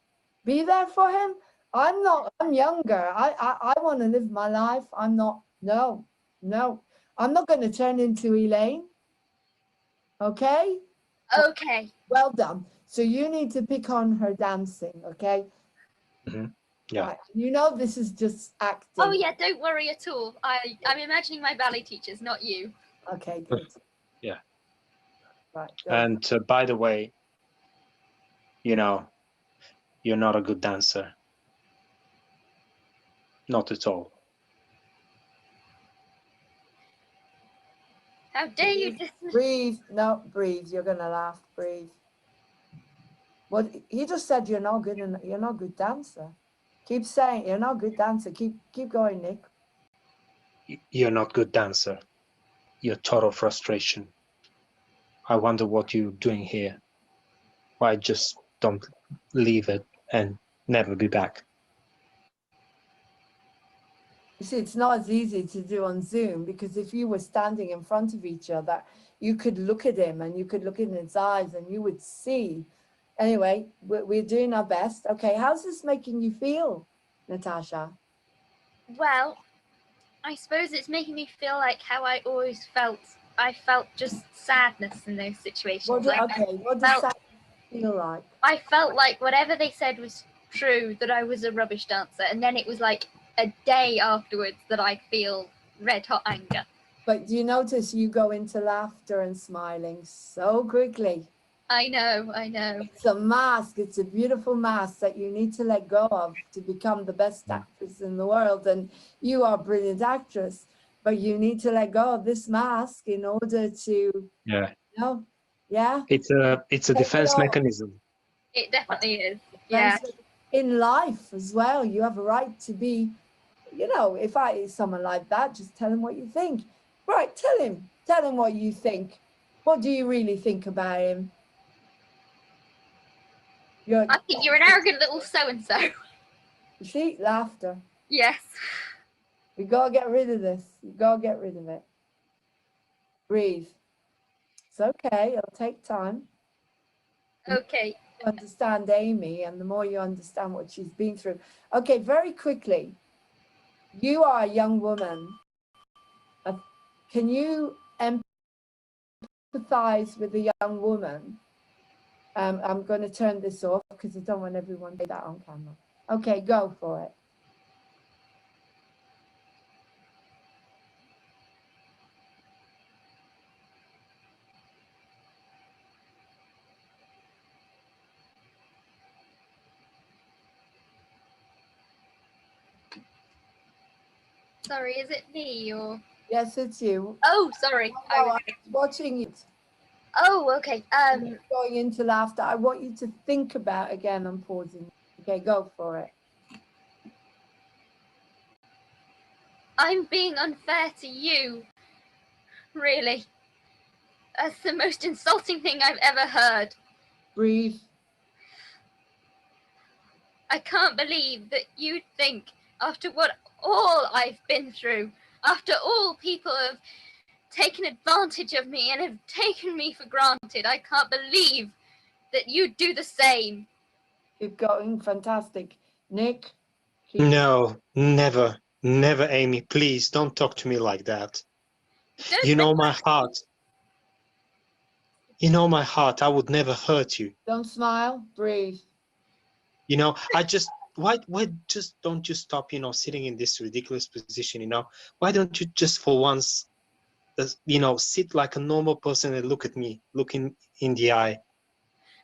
be there for him. I'm not, I'm younger. I want to live my life. I'm not, no. I'm not going to turn into Elaine. Okay? Okay. Well done. So you need to pick on her dancing, okay? Yeah. Right. You know this is just acting. Oh yeah, don't worry at all. I'm imagining my ballet teachers, not you. Okay, good. Yeah. Right. Go. And by the way, you know, you're not a good dancer. Not at all. How dare you dismiss? Breathe. No, breathe. You're gonna laugh. Breathe. What he just said, you're not good. You're not a good dancer. Keep saying you're not a good dancer. Keep going, Nick. You're not good dancer. You're total frustration. I wonder what you're doing here. Why just don't leave it and never be back? You see, it's not as easy to do on Zoom because if you were standing in front of each other, you could look at him and you could look in his eyes and you would see. Anyway, we're doing our best. Okay, how's this making you feel, Natasha? Well, I suppose it's making me feel like how I always felt. I felt just sadness in those situations. What does that feel like? I felt like whatever they said was true, that I was a rubbish dancer, and then it was like a day afterwards that I feel red hot anger. But do you notice you go into laughter and smiling so quickly? I know. It's a mask. It's a beautiful mask that you need to let go of to become the best actress in the world. And you are a brilliant actress, but you need to let go of this mask in order to, Yeah. you know, yeah. It's a defense mechanism. It definitely is. Yeah. In life as well, you have a right to be, you know, if someone like that, just tell him what you think. Right, tell him what you think. What do you really think about him? I think you're an arrogant little so-and-so. You see, laughter. Yes. We gotta get rid of this. You gotta get rid of it. Breathe. It's okay. It'll take time. Okay. You understand Amy, and the more you understand what she's been through. Okay, very quickly. You are a young woman. Can you empathize with a young woman? I'm going to turn this off because I don't want everyone to see that on camera. Okay, go for it. Sorry, is it me or? Yes, it's you. Oh, sorry. I was watching it. Oh, okay. Going into laughter. I want you to think about again. I'm pausing. Okay, go for it. I'm being unfair to you. Really. That's the most insulting thing I've ever heard. Breathe. I can't believe that you think, after what all I've been through, after all people have taken advantage of me and have taken me for granted, I can't believe that you'd do the same. Keep going. Fantastic. Nick? No, never, Amy. Please don't talk to me like that. You know my heart. You know my heart. I would never hurt you. Don't smile. Breathe. You know, I just, why just don't you stop, you know, sitting in this ridiculous position, you know? Why don't you just for once sit like a normal person and look at me, looking in the eye.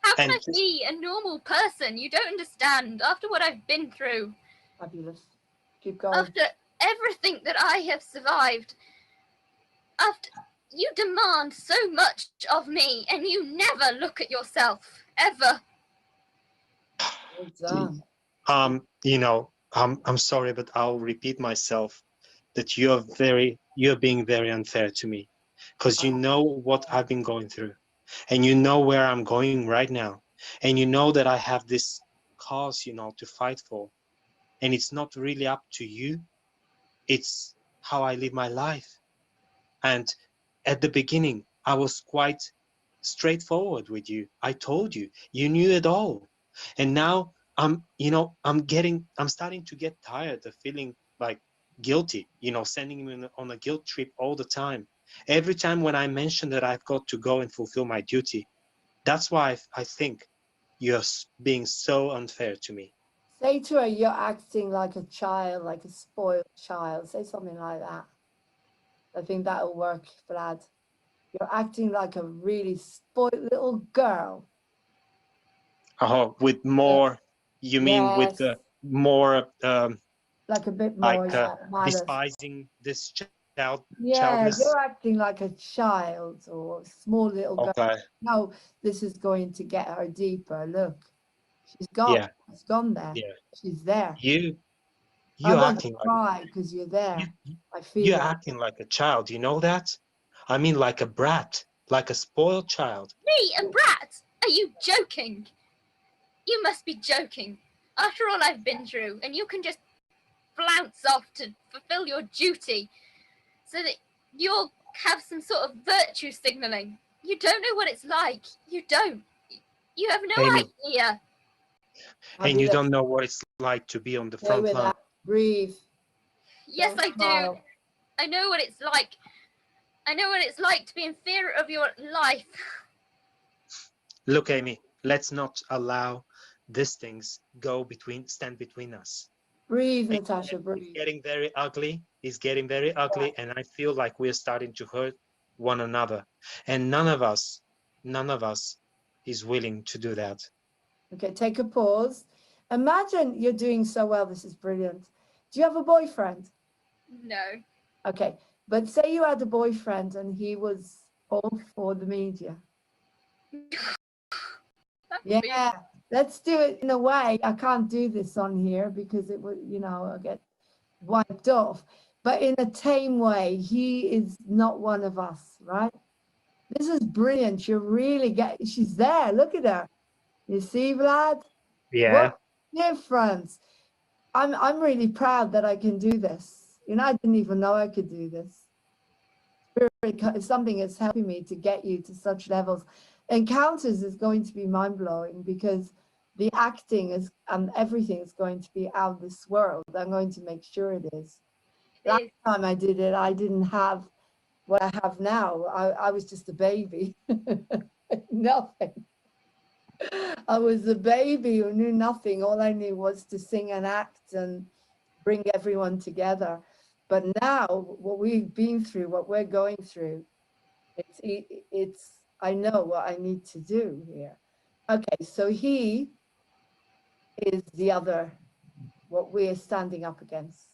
How can And I be a normal person? You don't understand. After what I've been through, Fabulous. Keep going. after everything that I have survived, after you demand so much of me and you never look at yourself, ever. Well done. I'm sorry, but I'll repeat myself that you're being very unfair to me, because you know what I've been going through, and you know where I'm going right now, and you know that I have this cause, to fight for, and it's not really up to you. It's how I live my life. And at the beginning, I was quite straightforward with you. I told you, you knew it all. And now I'm starting to get tired of feeling like guilty, sending him on a guilt trip all the time. Every time when I mention that I've got to go and fulfill my duty, that's why I think you're being so unfair to me. Say to her, you're acting like a child, like a spoiled child. Say something like that. I think that'll work, Vlad. You're acting like a really spoiled little girl. Oh, with more, you mean with Yes. the more, Like a bit like more, yeah, malice. despising this Yeah, childness? you're acting like a child or a small little girl. Okay. No, this is going to get her deeper. Look, she's gone. Yeah. She's gone there. Yeah. She's there. You I you're want to acting like cry because you're there. you, I feel you're it. acting like a child. You know that? I mean, like a brat, like a spoiled child. Me, a brat? Are you joking? You must be joking. After all I've been through, and you can just flounce off to fulfill your duty so that you'll have some sort of virtue signaling. You don't know what it's like. You don't. You have no Amy, idea. and you don't know what it's like to be on the Stay front with line. that. Breathe. Yes, Don't I do. smile. I know what it's like. I know what it's like to be in fear of your life. Look, Amy, let's not allow these things stand between us. Breathe, It's Natasha, breathe. getting very ugly. It's getting very ugly, and I feel like we're starting to hurt one another. And none of us is willing to do that. Okay, take a pause. Imagine you're doing so well. This is brilliant. Do you have a boyfriend? No. Okay, but say you had a boyfriend and he was all for the media. Yeah, let's do it in a way. I can't do this on here because it would, I'll get wiped off. But in a tame way, he is not one of us, right? This is brilliant. You're really she's there. Look at her. You see, Vlad? Yeah. What difference? I'm really proud that I can do this. I didn't even know I could do this. It's something that's helping me to get you to such levels. Encounters is going to be mind-blowing because the acting is and everything is going to be out of this world. I'm going to make sure it is. Last time I did it, I didn't have what I have now. I was just a baby. Nothing. I was a baby who knew nothing. All I knew was to sing and act and bring everyone together. But now, what we've been through, what we're going through, I know what I need to do here. Okay, so he is the other, what we're standing up against.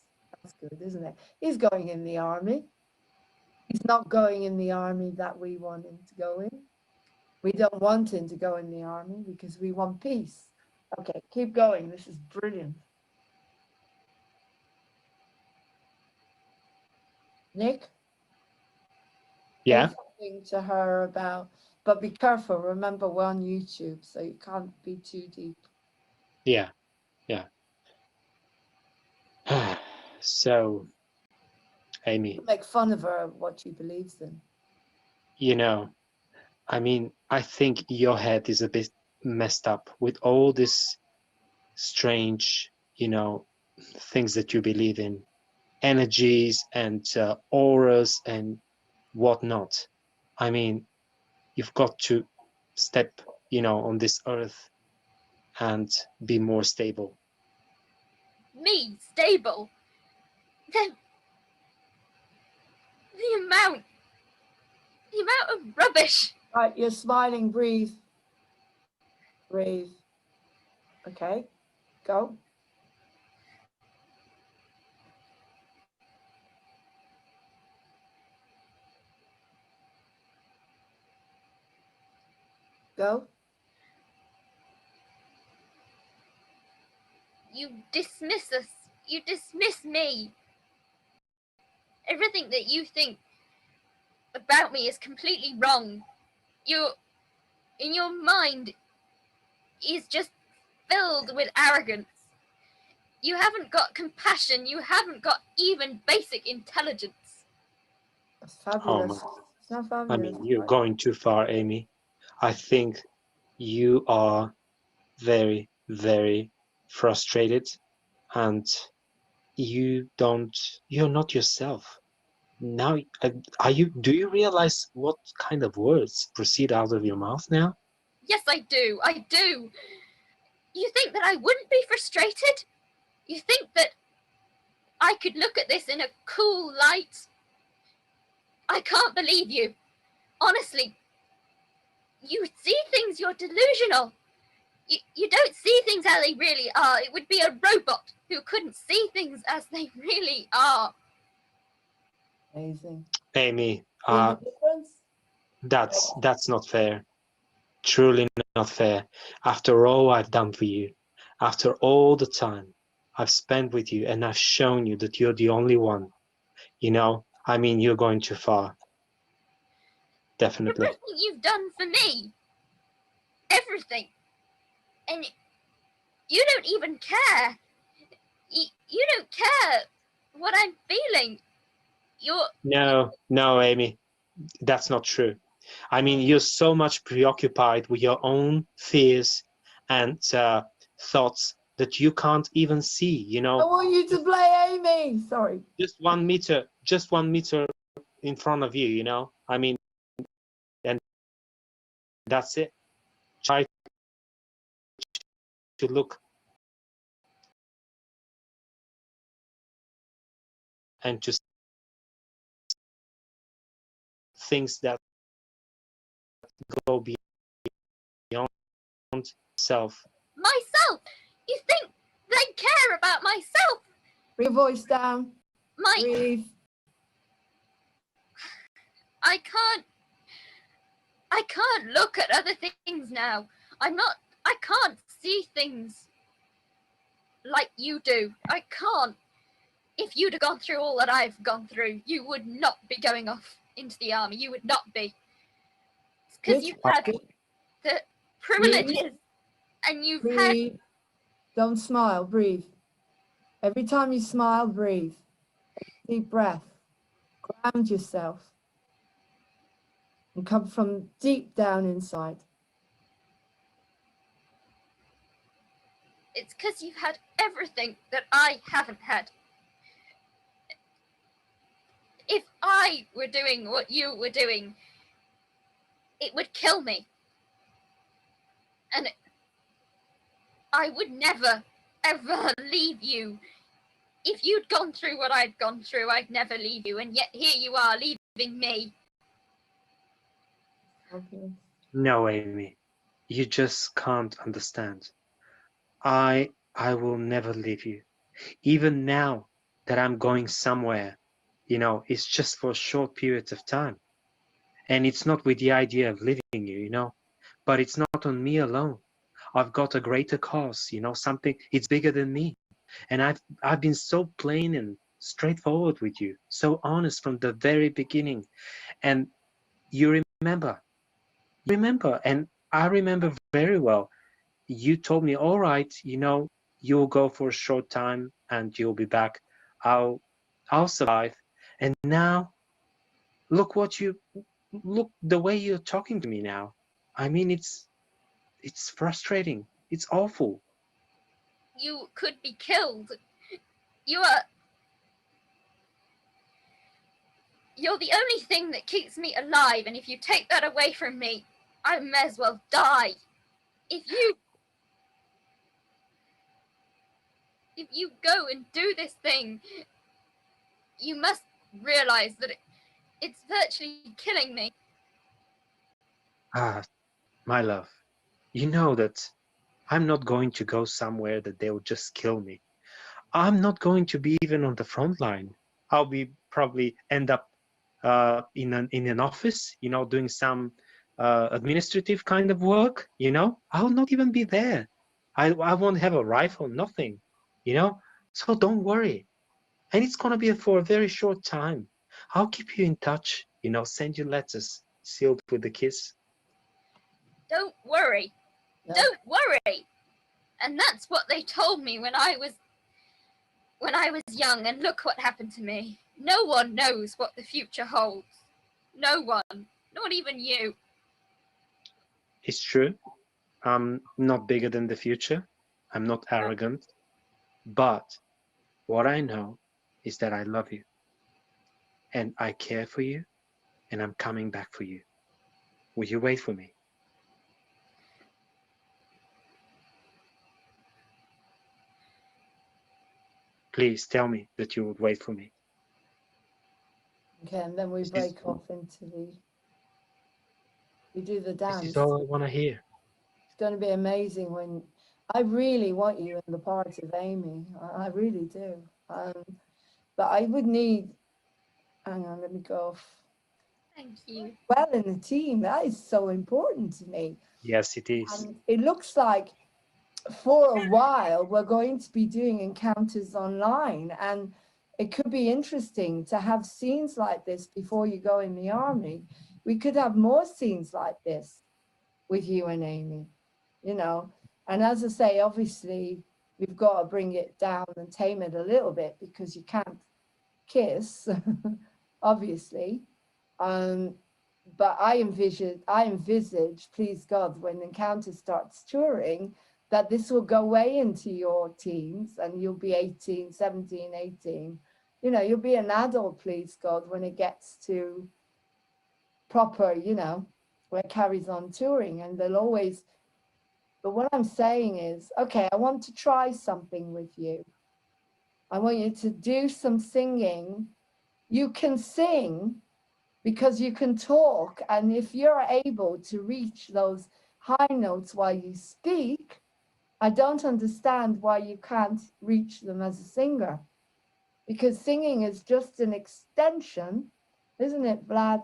That's good, isn't it? He's going in the army. He's not going in the army that we want him to go in. We don't want him to go in the army because we want peace. Okay, keep going. This is brilliant. Nick? Yeah. Say something to her about, but be careful. Remember, we're on YouTube, so you can't be too deep. Yeah. Yeah. So, Amy, Make fun of her, what she believes in. I mean, I think your head is a bit messed up with all this strange, things that you believe in, energies and auras and whatnot. I mean, you've got to step, on this earth and be more stable. Me, stable? The amount The amount of rubbish. Right, you're smiling. Breathe. Breathe. Okay, go. Go. You dismiss us. You dismiss me. Everything that you think about me is completely wrong. In your mind is just filled with arrogance. You haven't got compassion. You haven't got even basic intelligence. That's Oh fabulous. my, It's not I fabulous. mean, you're Right? going too far, Amy. I think you are very, very frustrated, and you're not yourself. Now, do you realize what kind of words proceed out of your mouth now? Yes, I do. I do. You think that I wouldn't be frustrated? You think that I could look at this in a cool light? I can't believe you. Honestly, you see things, you're delusional. You don't see things how they really are. It would be a robot who couldn't see things as they really are. Amazing. Amy, See the difference? that's not fair. Truly not fair. After all I've done for you, after all the time I've spent with you, and I've shown you that you're the only one, I mean, you're going too far. Definitely. Everything you've done for me. Everything. And you don't even care. You don't care what I'm feeling. No, Amy, that's not true. I mean, you're so much preoccupied with your own fears and thoughts that you can't even see, I want you to play Amy. Sorry. just 1 meter in front of you, I mean, and that's it. Try to look and just things that go beyond self. Myself. You think they care about myself? Bring your voice down. Breathe. I can't look at other things now. I can't see things like you do. I can't. If you'd have gone through all that I've gone through, you would not be going off into the army. You would not be. It's because you've had the privileges and you've had... Breathe. Don't smile. Breathe. Every time you smile, breathe. Deep breath. Ground yourself. And come from deep down inside. It's because you've had everything that I haven't had. If I were doing what you were doing, it would kill me. And I would never, ever leave you. If you'd gone through what I'd gone through, I'd never leave you. And yet here you are, leaving me. Okay. No, Amy, you just can't understand. I will never leave you. Even now that I'm going somewhere, it's just for a short period of time. And it's not with the idea of leaving you, but it's not on me alone. I've got a greater cause, something, it's bigger than me. And I've been so plain and straightforward with you, so honest from the very beginning. And you remember, and I remember very well. You told me, all right, you'll go for a short time and you'll be back. I'll survive. And now look the way you're talking to me now. I mean, it's frustrating. It's awful. You could be killed. You're the only thing that keeps me alive, and if you take that away from me, I may as well die. If you go and do this thing, you must realize that it's virtually killing me. Ah, my love, you know that I'm not going to go somewhere that they'll just kill me. I'm not going to be even on the front line. I'll be probably end up in an office, you know, doing some administrative kind of work. You know, I'll not even be there. I won't have a rifle, nothing. You know, so don't worry. And it's gonna be for a very short time. I'll keep you in touch. You know, send you letters sealed with a kiss. Don't worry. Yeah. Don't worry. And that's what they told me when I was young, and look what happened to me. No one knows what the future holds. No one. Not even you. It's true. I'm not bigger than the future. I'm not arrogant. But what I know is that I love you and I care for you and I'm coming back for you. Will you wait for me? Please tell me that you would wait for me. Okay, and then we This is, break off into we do the this dance. is all I want to hear. It's going to be amazing when I really want you in the part of Amy. I really do. But I would need, hang on, let me go. Thank you. Well, in the team, that is so important to me. Yes, it is. And it looks like for a while we're going to be doing encounters online, and it could be interesting to have scenes like this before you go in the army. We could have more scenes like this with you and Amy, you know. And as I say, obviously we've got to bring it down and tame it a little bit because you can't kiss obviously. But I envisage, please God, when Encounter starts touring, that this will go way into your teens and you'll be 18, 17, 18. You know, you'll be an adult, please God, when it gets to proper, you know, where it carries on touring. And they'll always, but what I'm saying is, okay, I want to try something with you. I want you to do some singing. You can sing because you can talk, and if you're able to reach those high notes while you speak, I don't understand why you can't reach them as a singer, because singing is just an extension, isn't it, Vlad?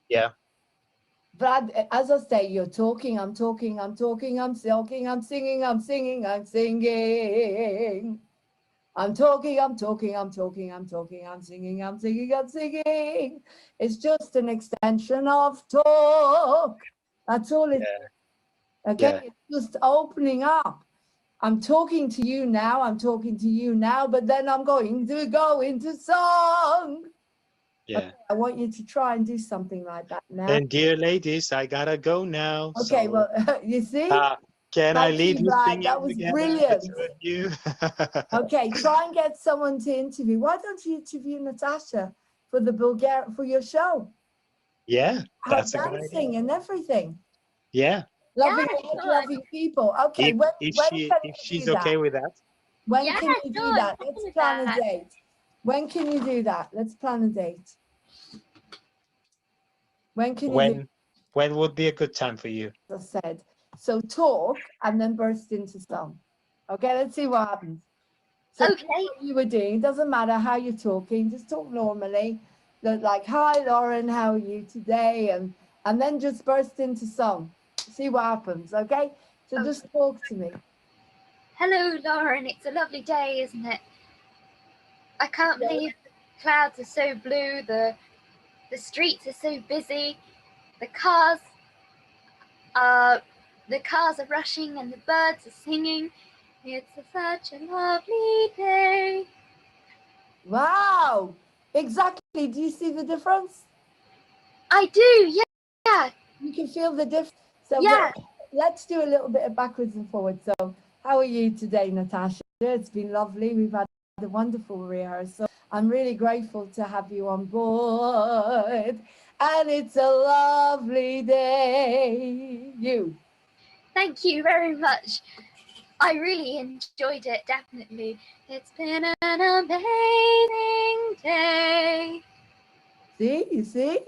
Yeah. Vlad, as I say, you're talking, I'm talking, I'm talking, I'm talking, I'm singing, I'm singing, I'm singing. I'm talking, I'm talking, I'm talking, I'm talking, I'm singing, I'm singing, I'm singing. It's just an extension of talk. That's all it is. Okay, Yeah. it's just opening up. I'm talking to you now, I'm talking to you now, but then I'm going to go into song. Yeah. Okay, I want you to try and do something like that now. Then, dear ladies, I gotta go now. Okay, So, well, you see? can I Thank leave you, you Vlad. singing That was together, brilliant. the two of you? Okay, try and get someone to interview. Why don't you interview Natasha for the for your show? Yeah, Her that's a good idea. dancing and everything. Yeah. Loving, Yeah, sure. loving people. Okay, If when if can she you if do she's that? okay with that. When Yeah, can you do sure, that? I'm Let's happy with plan a that. date. When can you do that? Let's plan a date. When can you do, When would be a good time for you? as I said? So talk and then burst into song. Okay, let's see what happens. So Okay. what you were doing, doesn't matter how you're talking, just talk normally. Like, hi Lauren, how are you today? And then just burst into song. See what happens, okay? So Okay. just talk to me. Hello, Lauren. It's a lovely day, isn't it? I can't Yeah. believe the clouds are so blue. The streets are so busy. The cars are rushing and the birds are singing. It's such a lovely day. Wow, exactly. Do you see the difference? I do, yeah. You can feel the difference. So Yeah. let's do a little bit of backwards and forwards. So how are you today, Natasha? It's been lovely. We've had a wonderful rehearsal. I'm really grateful to have you on board. And it's a lovely day. You. Thank you very much. I really enjoyed it, definitely. It's been an amazing day. See, you see?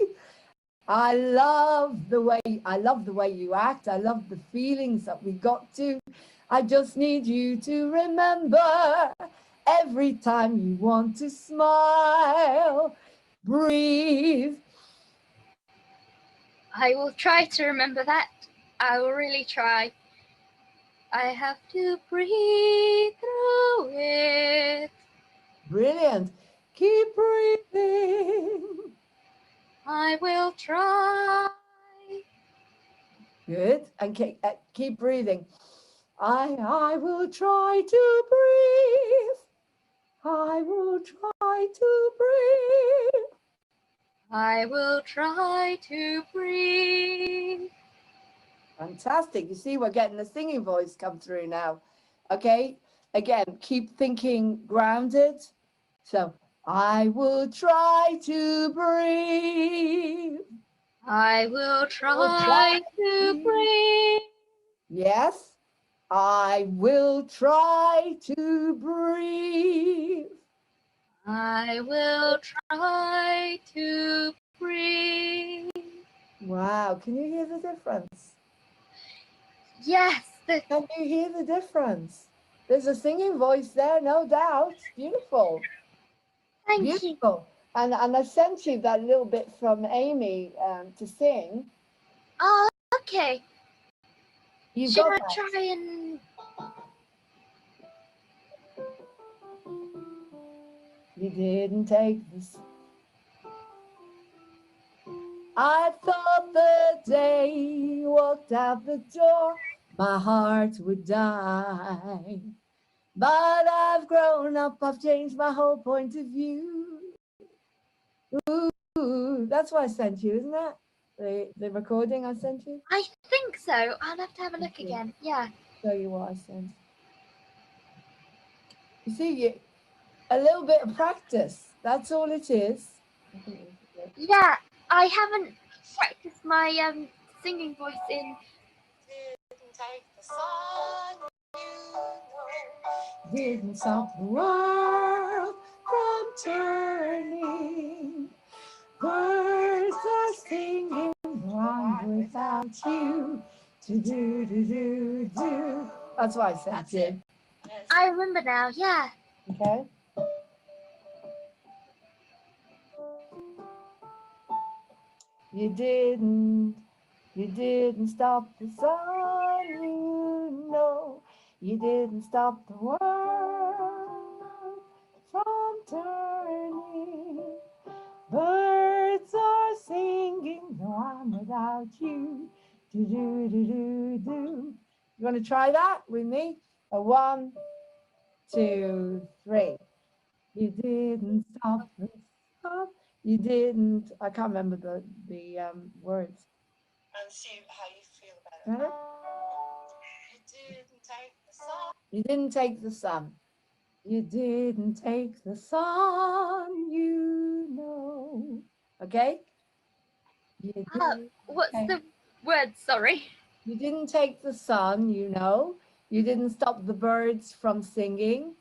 I love the way you act. I love the feelings that we got to. I just need you to remember every time you want to smile, breathe. I will try to remember that. I will really try. I have to breathe through it. Brilliant. Keep breathing. I will try. Good. And keep breathing. I will try to breathe. I will try to breathe. I will try to breathe. Fantastic. You see, we're getting the singing voice come through now. Okay. Again, keep thinking grounded. So, I will try to breathe. I will try to breathe. Yes. I will try to breathe. I will try to breathe. Wow. Can you hear the difference? Yes, Can you hear the difference? There's a singing voice there, no doubt. Beautiful. thank you. Beautiful. And I sent you that little bit from Amy to sing. Oh, okay. You Should got I that? try and... You didn't take this. I thought the day you walked out the door, my heart would die. But I've grown up, I've changed my whole point of view. Ooh, that's what I sent you, isn't it? The recording I sent you? I think so. I'll have to have a look Okay. again. Yeah. Show you what I sent. You see, a little bit of practice. That's all it is. Yeah, I haven't practiced my singing voice in... Didn't stop the world from turning. Birds are singing one without you. Do. That's why I sent you. I remember now, yeah. Okay. You didn't stop the sun, you know. You didn't stop the world from turning. Birds are singing, though I'm without you. Do. You want to try that with me? A 1, 2, 3. You didn't stop the sun. You didn't. I can't remember the words. And see how you feel about it. Huh? You didn't take the sun. You didn't take the sun. You didn't take the sun, you know. Okay? You didn't What's take- the word? Sorry. You didn't take the sun, you know. You didn't stop the birds from singing.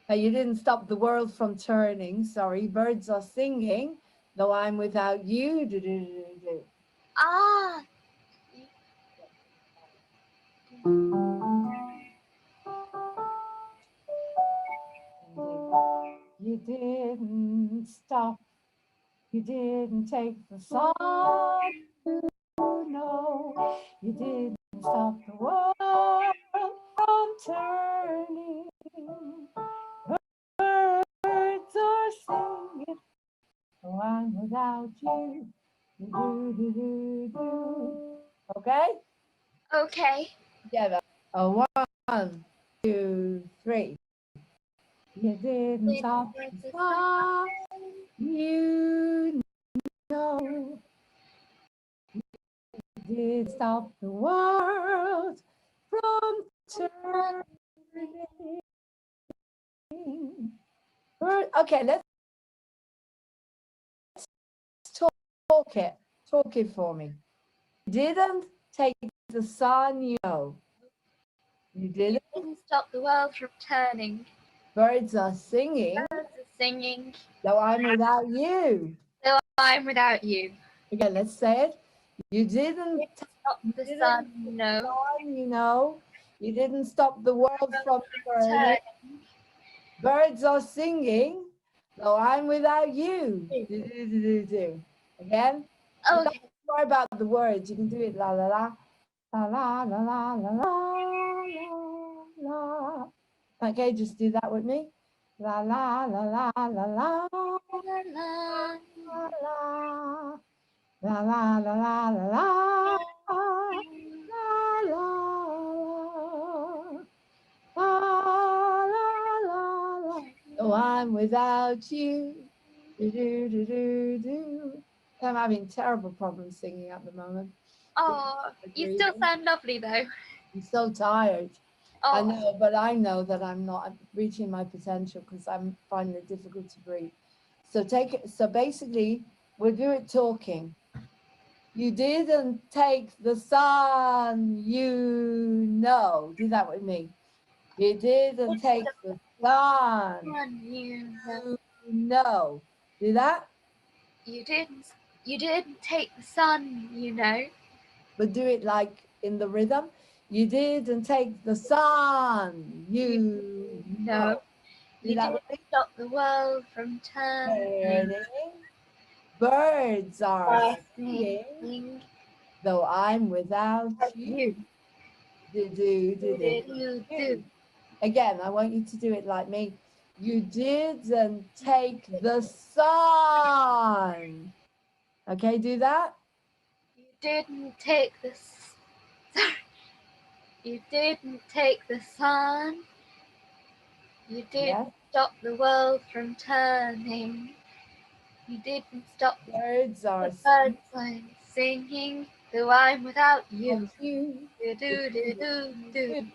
You didn't stop the world from turning. Sorry, birds are singing, though I'm without you. Do. Ah, You didn't stop. You didn't take the sun. No, you didn't stop the world from turning. Birds are singing, so I'm without you. Do. Okay, okay. together. A 1, 2, 3. You didn't stop the sun. You know. You did stop the world from turning. Okay, let's talk it. Talk it for me. You didn't take the sun, you know. You didn't. Didn't stop the world from turning. Birds are singing, Birds are singing. though I'm without you. Though I'm without you. Again, let's say it. You didn't Stop the didn't sun, no. sun, you know. You didn't stop the world from turning. Turn. Birds are singing, though I'm without you. Do, do, do, do, do. Again, you don't Okay. have to worry about the words. You can do it la la la, la la la la la la la. Okay, just do that with me. La la la la la la La, la. la la la la la la la la la la la. Oh, I'm without you. Do do do do do. I'm having terrible problems singing at the moment. Oh, you still sound lovely though. I'm so tired. I Oh, know, but I know that I'm not reaching my potential because I'm finding it difficult to breathe. So take it. So basically, we'll do it talking. You didn't take the sun, you know. Do that with me. You didn't take the sun, you know. you know. Do that, You didn't take the sun, you know. but do it like in the rhythm. You didn't take the sun, you know. Do You that didn't with me. stop the world from turning. Turning. Birds are singing, Singing. though I'm without you. You Do, do, do, do, do. do. Again, I want you to do it like me. You didn't take the sun. Okay, do that. You didn't take the sorry. You didn't take the sun. You didn't Yes. stop the world from turning. You didn't stop Birds are the birds from singing. Though I'm without you. you. Do.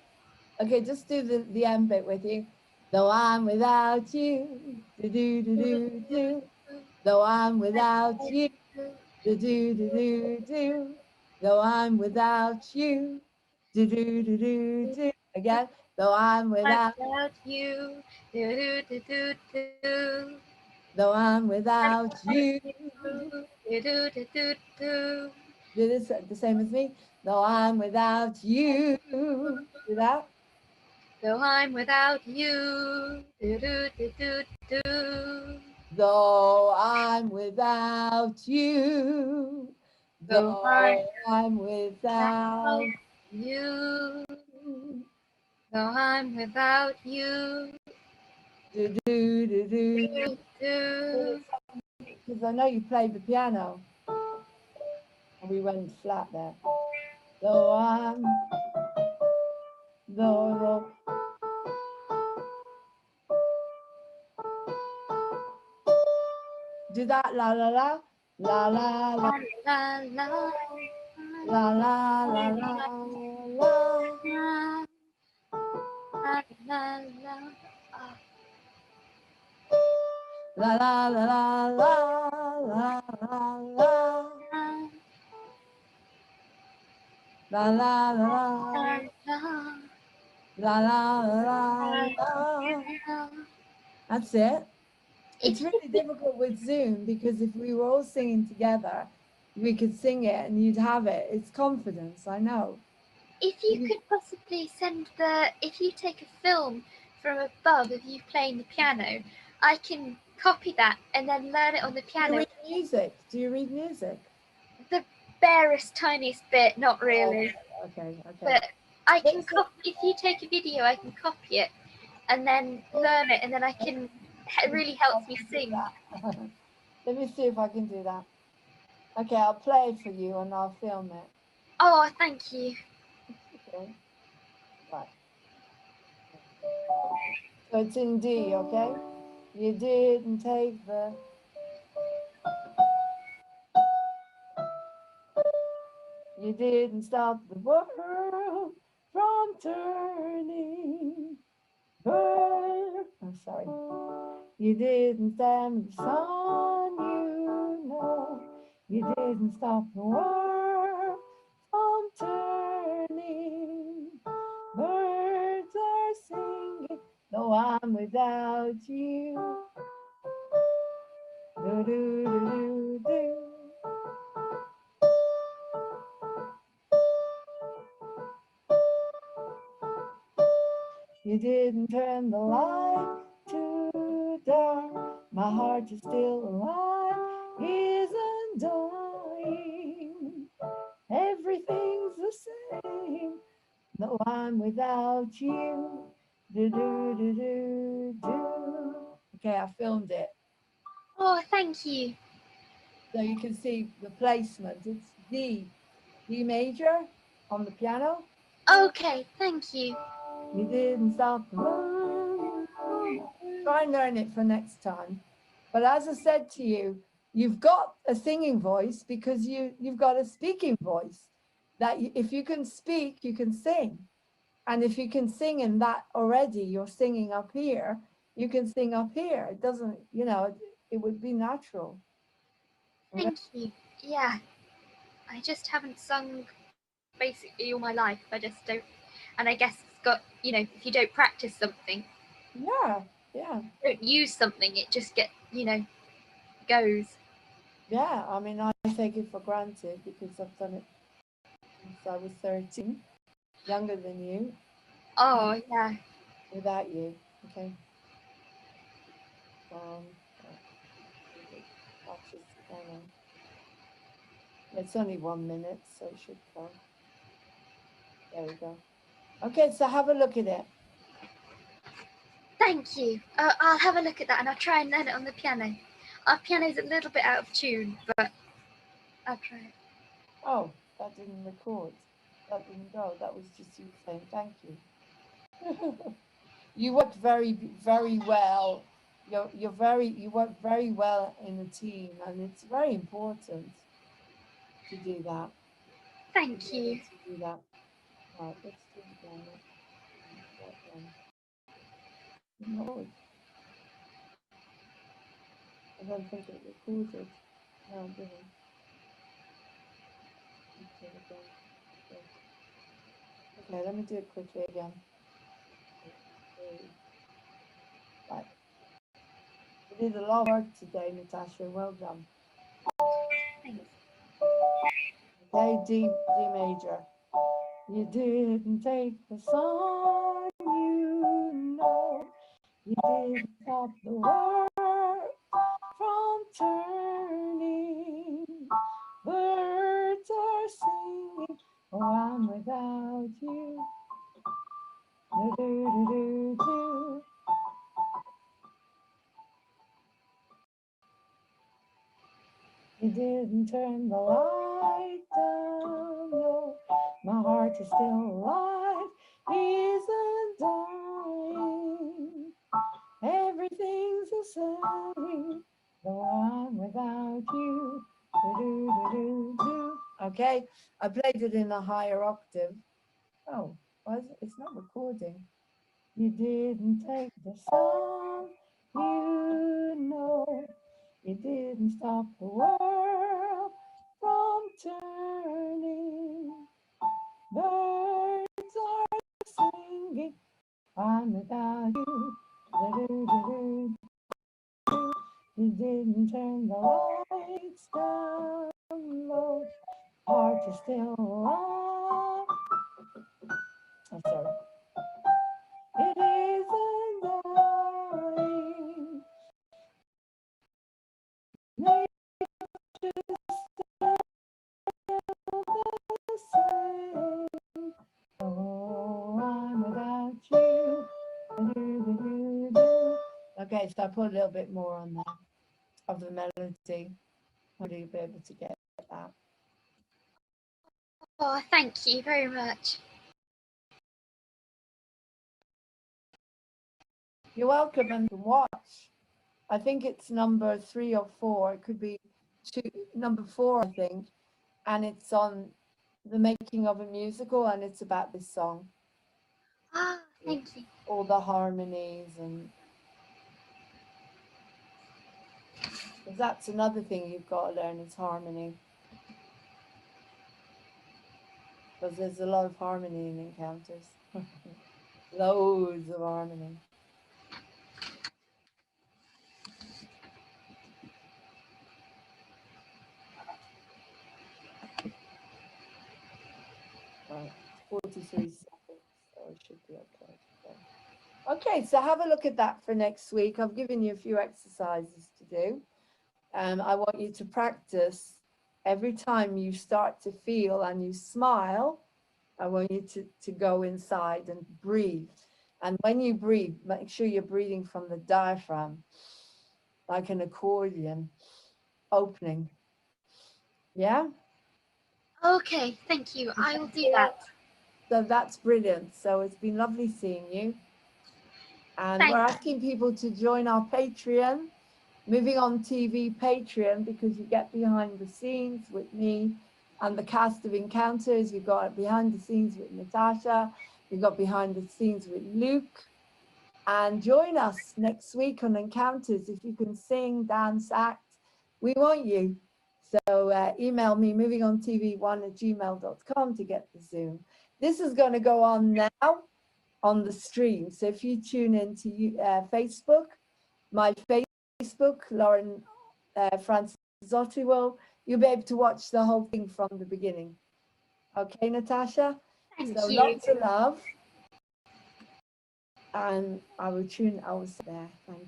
Okay, just do the end bit with you. Though I'm without you. Do, do, do, do, do. Though I'm without you. Do, do, do, do, do. Though I'm without you. Do, do, do, do, do. Again. Though I'm without, Without you. Do. though I'm without you. Do. Do this the same as me. Though I'm without you. Do that. Though I'm without you. Do. Though I'm without you. Though I'm Though I'm without without you. you. Though I'm without you. Do, do, do, do. Do. Because I know you played the piano. And we went flat there. Though I'm, though, do that la la la. La la la La la la. la la la la la. La la la la la la la la. La la la la la la la la. That's it. It's really difficult with Zoom because if we were all singing together, we could sing it and you'd have it. It's confidence, I know. If you could possibly if you take a film from above of you playing the piano, I can copy that and then learn it on the Do you piano. read music? Do you read music? The barest, tiniest bit, not really. Okay. But I can copy, if you take a video, I can copy it and then learn it, and then I can, it really helps me sing. Let me see if I can do that. Okay, I'll play it for you and I'll film it. Oh, thank you. Okay. Right. So it's in D, okay? You didn't take the. You didn't stop the world from turning. I'm sorry. You didn't stand the sun, you know. You didn't stop the world from turning. Birds are singing, though I'm without you. Do, do, do, do, do. You didn't turn the light too dark. My heart is still alive, isn't dying. Everything's the same. No, I'm without you. Do do do do do. Okay, I filmed it. Oh, thank you. So you can see the placement. It's D major on the piano. Okay, thank you. You didn't stop the moon. Try and learn it for next time. But as I said to you, you've got a singing voice because you've got a speaking voice. That if you can speak, you can sing. And if you can sing in that already, you're singing up here, you can sing up here. It doesn't, you know, it would be natural. Thank you. Yeah. I just haven't sung basically all my life. I just don't. And I guess it's got, if you don't practice something, Yeah, yeah. don't use something, it just goes. Yeah, I mean, I take it for granted because I've done it since I was 13, younger than you, Oh, yeah. without you, okay? Watch this piano. It's only 1 minute, so it should come. There we go. Okay, so have a look at it. Thank you. I'll have a look at that and I'll try and learn it on the piano. Our piano's a little bit out of tune, but I'll try it. Oh, that didn't record. That didn't go. That was just you saying thank you. You worked very, very well. You work very well in a team, and it's very important to do that. Thank you. To do that. Right, let's do it again. That one. No, I don't think it recorded. No, it didn't. Okay, again. Okay, let me do it quickly again. Right. You did a lot of work today, Natasha. Well done. Thanks. Okay, D major. You didn't take the song, you know. You didn't stop the world from turning. Birds are singing, oh, I'm without you. Do, do, do, do. You didn't turn the light down, no. My heart is still alive, isn't dying. Everything's the same, though I'm without you. Do, do, do, do. Okay, I played it in a higher octave. Oh, why is it? It's not recording. You didn't take the song, you know. You didn't stop the world from turning. Birds are singing, I'm without you. Do-do-do-do. You didn't turn the lights down low. Heart is still alive. I'm sorry. It isn't dying. Nature's still the same. Oh, I'm without you. Do-do-do-do. Okay, so I put a little bit more on there of the melody. Hopefully you'll be able to get that. Oh, thank you very much. You're welcome and watch. I think it's number 3 or 4. It could be number 4, I think. And it's on the making of a musical, and it's about this song. Ah, thank you. All the harmonies, and because that's another thing you've got to learn is harmony. Because there's a lot of harmony in encounters. Loads of harmony. Right, 43 seconds, so it should be okay. Okay, so have a look at that for next week. I've given you a few exercises to do. I want you to practice every time you start to feel and you smile. I want you to go inside and breathe. And when you breathe, make sure you're breathing from the diaphragm, like an accordion opening. Yeah? Okay, thank you. I will do that. So that's brilliant. So it's been lovely seeing you. And we're Thanks. asking people to join our Patreon, Moving On TV Patreon, because you get behind the scenes with me and the cast of Encounters. You've got behind the scenes with Natasha. You've got behind the scenes with Luke. And join us next week on Encounters. If you can sing, dance, act, we want you. So email me movingontv1@gmail.com to get the Zoom. This is going to go on now on the stream. So if you tune into Facebook, my Facebook, Lauren Francis Otiwo, you'll be able to watch the whole thing from the beginning. Okay, Natasha? Thank So you. lots of love. And I will sit there. Thank you.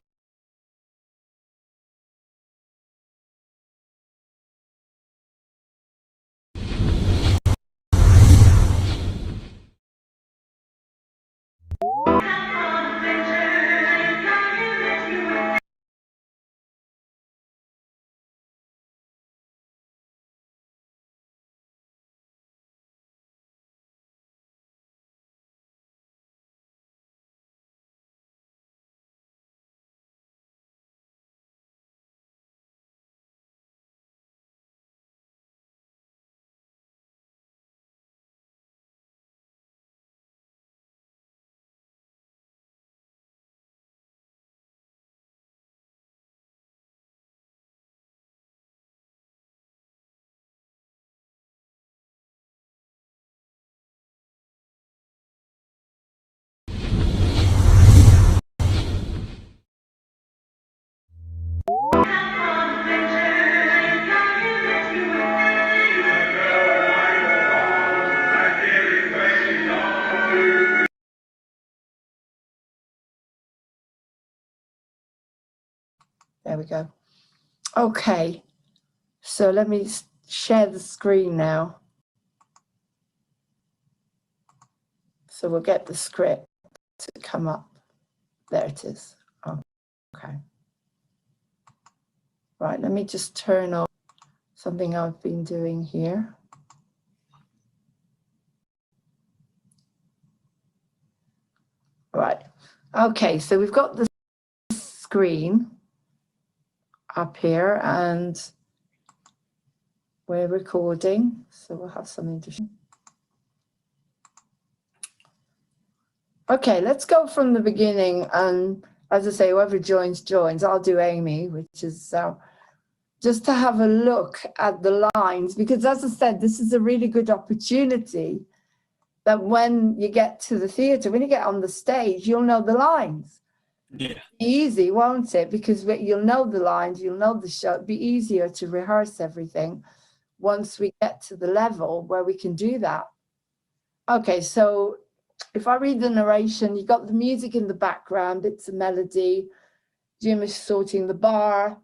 There we go. Okay, so let me share the screen now. So we'll get the script to come up. There it is. Okay. Right, let me just turn off something I've been doing here. Right. Okay, so we've got the screen up here and we're recording, so we'll have something to show. Okay, let's go from the beginning, and as I say, whoever joins. I'll do Amy, which is just to have a look at the lines, because as I said, this is a really good opportunity that when you get to the theatre, when you get on the stage, you'll know the lines. Yeah. Easy, won't it? Because you'll know the lines, you'll know the show. It'll be easier to rehearse everything once we get to the level where we can do that. Okay, so if I read the narration, you got the music in the background, it's a melody. Jim is sorting the bar.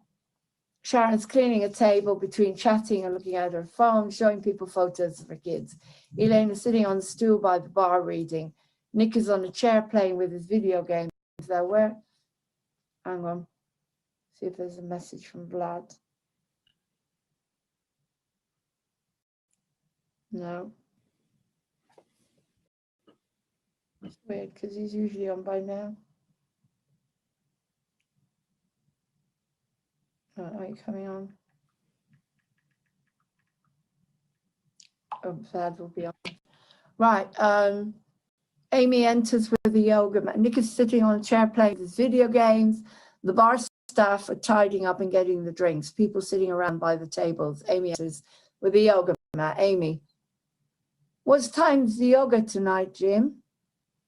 Sharon's cleaning a table between chatting and looking at her phone, showing people photos of her kids. Elaine is sitting on the stool by the bar reading. Nick is on a chair playing with his video games. Hang on, see if there's a message from Vlad. No. It's weird because he's usually on by now. Are you coming on? Oh, Vlad will be on. Right. Amy enters with the yoga mat. Nick is sitting on a chair playing his video games. The bar staff are tidying up and getting the drinks. People sitting around by the tables. Amy enters with the yoga mat. Amy, what time's the yoga tonight, Jim?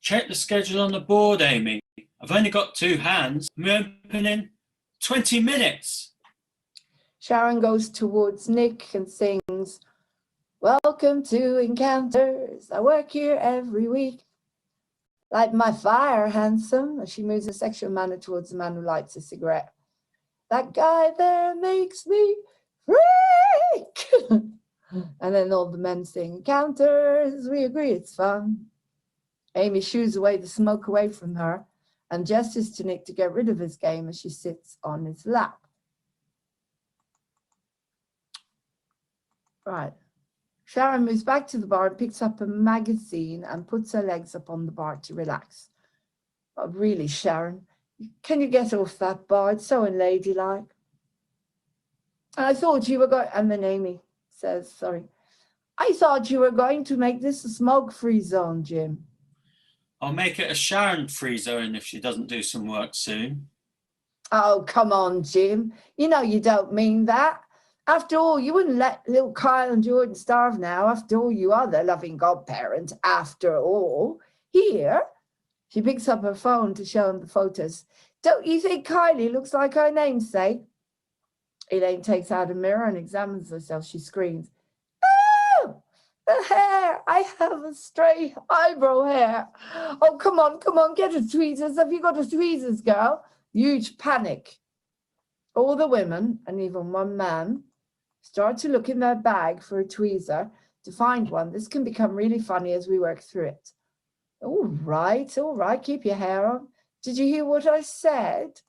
Check the schedule on the board, Amy. I've only got 2 hands. I'm opening in 20 minutes. Sharon goes towards Nick and sings, "Welcome to Encounters. I work here every week. Light my fire, handsome, as she moves in a sexual manner towards the man who lights a cigarette. That guy there makes me freak. And then all the men sing, counters, we agree it's fun. Amy shoos away the smoke away from her and gestures to Nick to get rid of his game as she sits on his lap. Right. Sharon moves back to the bar and picks up a magazine and puts her legs up on the bar to relax. Oh, really, Sharon, can you get off that bar? It's so unladylike. I thought you were going, and then Amy says, sorry, I thought you were going to make this a smoke-free zone, Jim. I'll make it a Sharon-free zone if she doesn't do some work soon. Oh, come on, Jim. You know you don't mean that. After all, you wouldn't let little Kyle and Jordan starve now. After all, you are their loving godparent. After all, here, she picks up her phone to show him the photos. Don't you think Kylie looks like her namesake? Elaine takes out a mirror and examines herself. She screams, "Oh, the hair! I have a stray eyebrow hair. Oh, come on, get a tweezers. Have you got a tweezers, girl?" Huge panic. All the women, and even one man, start to look in their bag for a tweezer to find one. This can become really funny as we work through it. All right, keep your hair on. Did you hear what I said?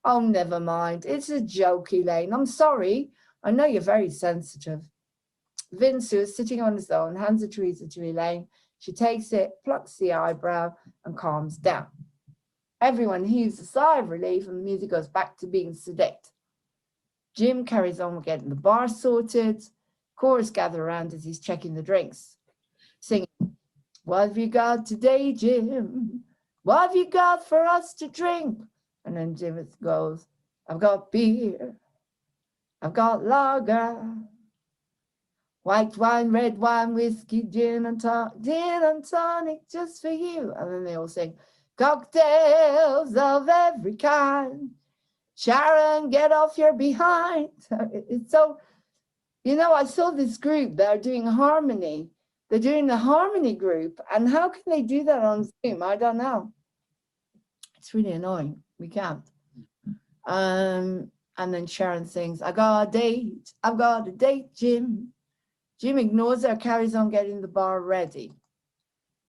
Oh, never mind. It's a joke, Elaine. I'm sorry. I know you're very sensitive. Vince, who is sitting on his own, hands a tweezer to Elaine. She takes it, plucks the eyebrow, and calms down. Everyone heaves a sigh of relief, and the music goes back to being sedate. Jim carries on with getting the bar sorted. Chorus gather around as he's checking the drinks, singing, "What have you got today, Jim? What have you got for us to drink?" And then Jim goes, "I've got beer. I've got lager. White wine, red wine, whiskey, gin and tonic just for you." And then they all sing, "Cocktails of every kind. Sharon, get off your behind." It's so, I saw this group that are doing harmony. They're doing the harmony group. And how can they do that on Zoom? I don't know. It's really annoying. We can't. And then Sharon sings, I've got a date, Jim." Jim ignores her, carries on getting the bar ready.